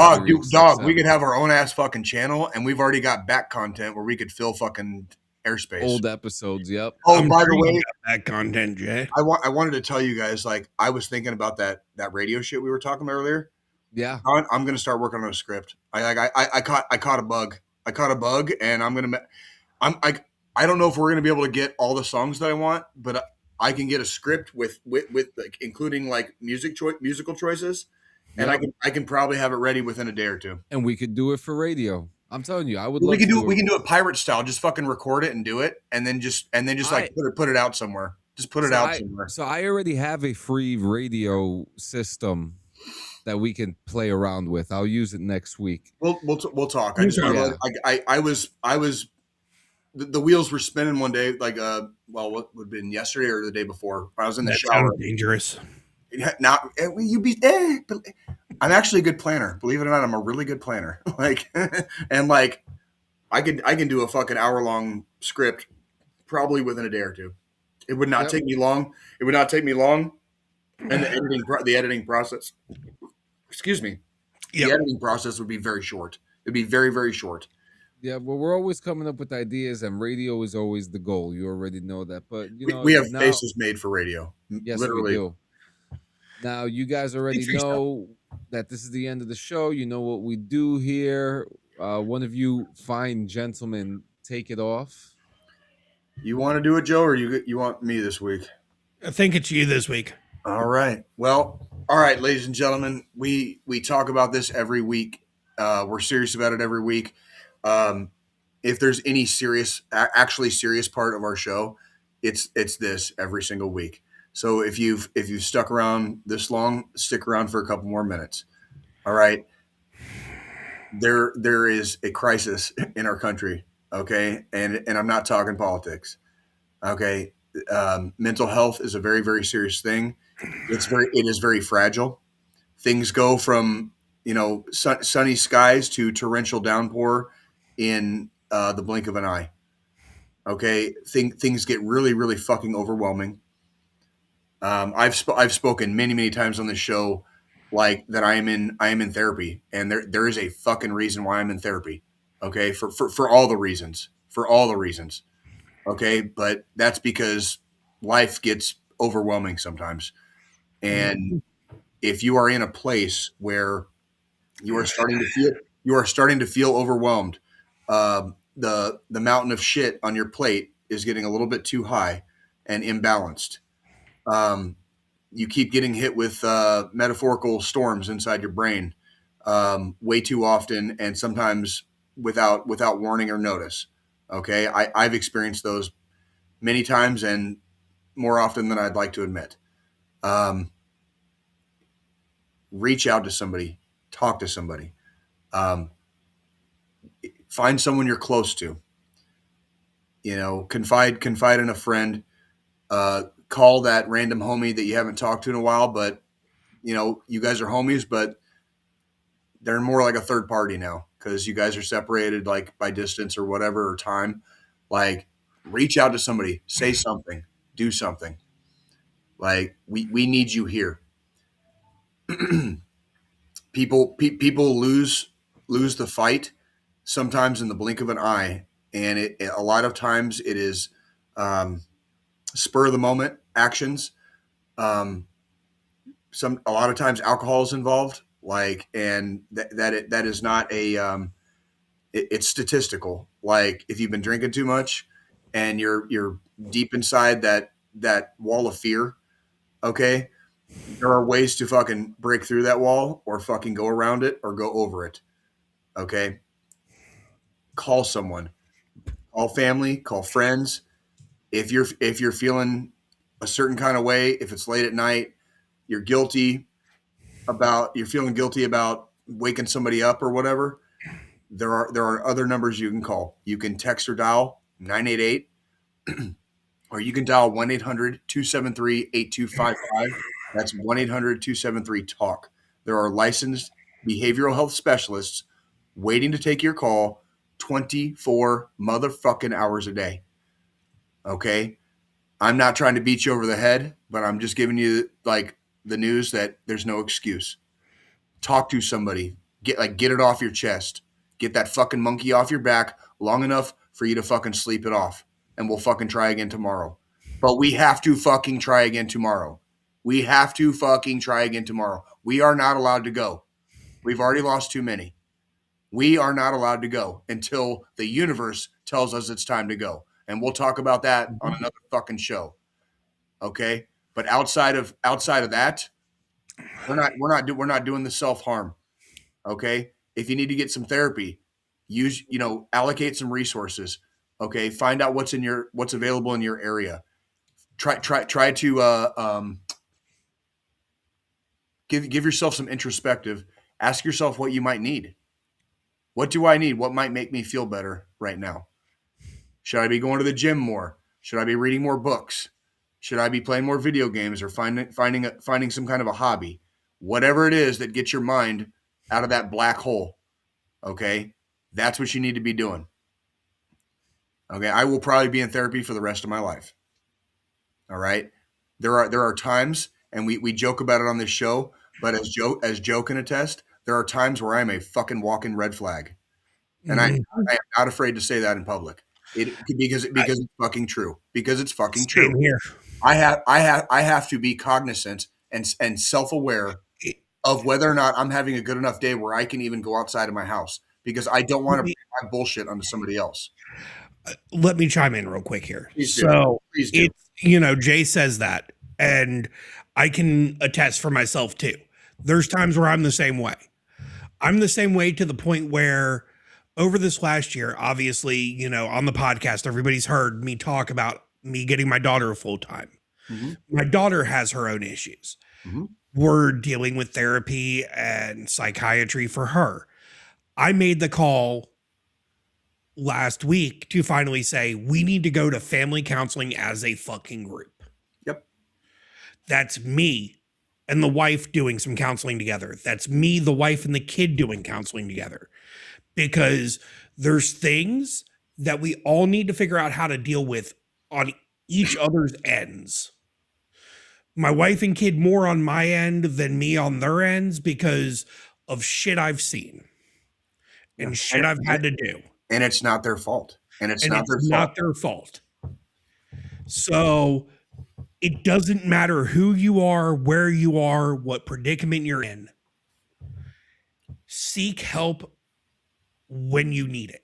[SPEAKER 5] Dog, we could have our own ass fucking channel, and we've already got back content where we could fill fucking airspace.
[SPEAKER 3] Old episodes, yep.
[SPEAKER 5] Oh, by the way,
[SPEAKER 4] that content, Jay.
[SPEAKER 5] I wanted to tell you guys, like, I was thinking about that radio shit we were talking about earlier.
[SPEAKER 3] Yeah,
[SPEAKER 5] I'm gonna start working on a script. I caught a bug. a bug, and I don't know if we're gonna be able to get all the songs that I want, but I can get a script with like, including like musical choices, and
[SPEAKER 3] Yep.
[SPEAKER 5] I can probably have it ready within a day or two.
[SPEAKER 3] And we could do it for radio. I'm telling you, I would
[SPEAKER 5] We
[SPEAKER 3] love
[SPEAKER 5] can
[SPEAKER 3] to
[SPEAKER 5] do
[SPEAKER 3] do
[SPEAKER 5] we
[SPEAKER 3] it.
[SPEAKER 5] can do it pirate style. Just fucking record it and do it, and then just like put it out somewhere. Just put it out somewhere.
[SPEAKER 3] So I already have a free radio system that we can play around with. I'll use it next week.
[SPEAKER 5] We'll talk. I just I was the wheels were spinning one day, like what would have been yesterday or the day before. I was in the shower.
[SPEAKER 4] Dangerous.
[SPEAKER 5] Now but I'm actually a good planner. Believe it or not, I'm a really good planner. Like, and like, I can do a fucking hour-long script probably within a day or two. It would not take me long. It would not take me long, and the editing process. Excuse me. The editing process would be very short. It'd be very, very short.
[SPEAKER 3] Yeah, well, we're always coming up with ideas, and radio is always the goal. You already know that, but you know
[SPEAKER 5] we have faces made for radio.
[SPEAKER 3] Yes,
[SPEAKER 5] literally.
[SPEAKER 3] we do. Now, you guys already know that this is the end of the show. You know what we do here. One of you fine gentlemen, take it off.
[SPEAKER 5] You want to do it, Joe, or you want me this week?
[SPEAKER 4] I think it's you this week.
[SPEAKER 5] All right. Well, all right, ladies and gentlemen, we talk about this every week. We're serious about it every week. If there's any actually serious part of our show, it's this every single week. So if you've stuck around this long, stick around for a couple more minutes. All right. There is a crisis in our country. Okay. And I'm not talking politics. Okay. Mental health is a very, very serious thing. It is very fragile. Things go from, sunny skies to torrential downpour in the blink of an eye. Okay. Things get really, really fucking overwhelming. I've spoken many, many times on this show, like that I am in therapy, and there is a fucking reason why I'm in therapy. Okay. For all the reasons, Okay. But that's because life gets overwhelming sometimes. And if you are in a place where you are starting to feel overwhelmed, the mountain of shit on your plate is getting a little bit too high and imbalanced. You keep getting hit with metaphorical storms inside your brain way too often, and sometimes without warning or notice. Okay, I've experienced those many times and more often than I'd like to admit. Reach out to somebody, talk to somebody, find someone you're close to. Confide in a friend. Call that random homie that you haven't talked to in a while, but you guys are homies, but they're more like a third party now because you guys are separated like by distance or whatever, or time. Like, reach out to somebody, say something, do something. Like, we need you here. People lose the fight sometimes in the blink of an eye, and a lot of times it is spur of the moment actions. A lot of times alcohol is involved, and that is not it's statistical. Like, if you've been drinking too much and you're deep inside that wall of fear, okay, there are ways to fucking break through that wall, or fucking go around it, or go over it. Okay. Call someone, call family, call friends. If you're feeling a certain kind of way, if it's late at night, you're feeling guilty about waking somebody up or whatever, there are other numbers you can call. You can text or dial 988, or you can dial 1-800-273-8255. That's 1-800-273-TALK. There are licensed behavioral health specialists waiting to take your call 24 motherfucking hours a day. Okay? I'm not trying to beat you over the head, but I'm just giving you like the news that there's no excuse. Talk to somebody. Get it off your chest. Get that fucking monkey off your back long enough for you to fucking sleep it off. And we'll fucking try again tomorrow. But we have to fucking try again tomorrow. We have to fucking try again tomorrow. We are not allowed to go. We've already lost too many. We are not allowed to go until the universe tells us it's time to go. And we'll talk about that on another fucking show. Okay? But outside of that, we're not doing the self-harm. Okay? If you need to get some therapy, allocate some resources. Okay? Find out what's available in your area. Try to give yourself some introspective. Ask yourself what you might need. What do I need? What might make me feel better right now? Should I be going to the gym more? Should I be reading more books? Should I be playing more video games or finding some kind of a hobby? Whatever it is that gets your mind out of that black hole, okay? That's what you need to be doing. Okay, I will probably be in therapy for the rest of my life. All right? There are times, and we joke about it on this show, but as Joe can attest, there are times where I'm a fucking walking red flag. And I am not afraid to say that in public. Because it's fucking true. Because it's fucking true.
[SPEAKER 4] Here.
[SPEAKER 5] I have to be cognizant and self-aware of whether or not I'm having a good enough day where I can even go outside of my house, because I don't want to have bullshit onto somebody else.
[SPEAKER 4] Let me chime in real quick here.
[SPEAKER 5] Please do.
[SPEAKER 4] So
[SPEAKER 5] Please do.
[SPEAKER 4] Jay says that, and I can attest for myself too. There's times where I'm the same way. I'm the same way to the point where over this last year, obviously, on the podcast, everybody's heard me talk about me getting my daughter full time. Mm-hmm. My daughter has her own issues. Mm-hmm. We're dealing with therapy and psychiatry for her. I made the call last week to finally say, we need to go to family counseling as a fucking group.
[SPEAKER 5] Yep.
[SPEAKER 4] That's me and the wife doing some counseling together. That's me, the wife, and the kid doing counseling together. Because there's things that we all need to figure out how to deal with on each other's ends. My wife and kid more on my end than me on their ends because of shit I've seen and shit I've had to do.
[SPEAKER 5] And it's not their fault. And it's not
[SPEAKER 4] their fault. So it doesn't matter who you are, where you are, what predicament you're in. Seek help when you need it.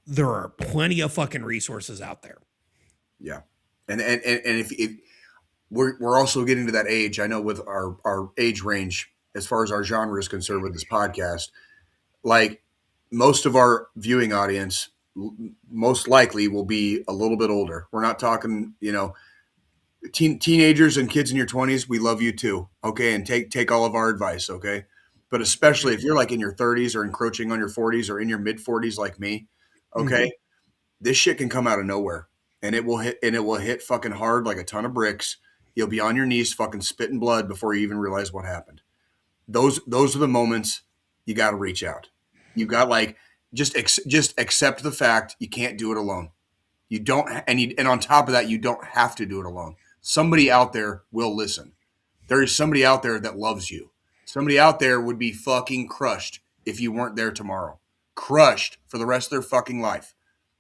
[SPEAKER 4] There are plenty of fucking resources out there.
[SPEAKER 5] Yeah. And if we're also getting to that age, I know with our age range, as far as our genre is concerned with this podcast, like most of our viewing audience most likely will be a little bit older. We're not talking, teenagers and kids in your 20s. We love you too. Okay. And take all of our advice. Okay. But especially if you're like in your 30s or encroaching on your 40s or in your mid 40s like me, okay, this shit can come out of nowhere, and it will hit fucking hard like a ton of bricks. You'll be on your knees fucking spitting blood before you even realize what happened. Those are the moments you got to reach out. You got just accept the fact you can't do it alone. You don't, and on top of that, you don't have to do it alone. Somebody out there will listen. There is somebody out there that loves you. Somebody out there would be fucking crushed if you weren't there tomorrow. Crushed for the rest of their fucking life.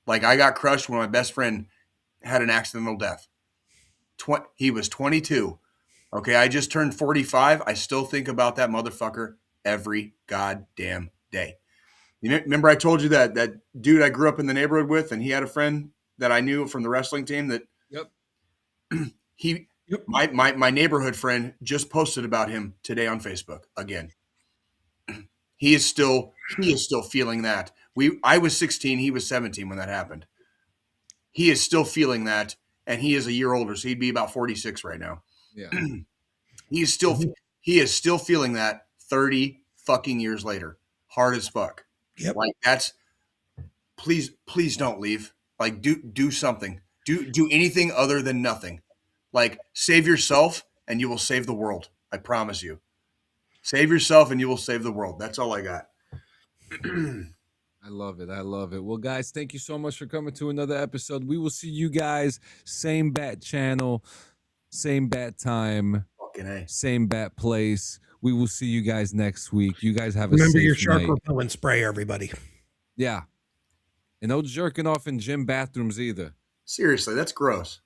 [SPEAKER 5] Like I got crushed when my best friend had an accidental death. He was 22. Okay, I just turned 45. I still think about that motherfucker every goddamn day. You remember I told you that dude I grew up in the neighborhood with, and he had a friend that I knew from the wrestling team that my neighborhood friend just posted about him today on Facebook again. He is still feeling that. I was 16, he was 17 when that happened. He is still feeling that, and he is a year older, so he'd be about 46 right now.
[SPEAKER 3] Yeah.
[SPEAKER 5] He is still feeling that 30 fucking years later. Hard as fuck.
[SPEAKER 4] Yep.
[SPEAKER 5] Like that's please don't leave. Like do something. Do anything other than nothing. Like save yourself and you will save the world. I promise you. Save yourself and you will save the world. That's all I got.
[SPEAKER 3] I love it. I love it. Well, guys, thank you so much for coming to another episode. We will see you guys same bat channel, same bat time, same bat place. We will see you guys next week. You guys have a
[SPEAKER 4] remember
[SPEAKER 3] safe
[SPEAKER 4] your shark
[SPEAKER 3] night.
[SPEAKER 4] repellent spray, everybody.
[SPEAKER 3] Yeah. And no jerking off in gym bathrooms either.
[SPEAKER 5] Seriously, that's gross.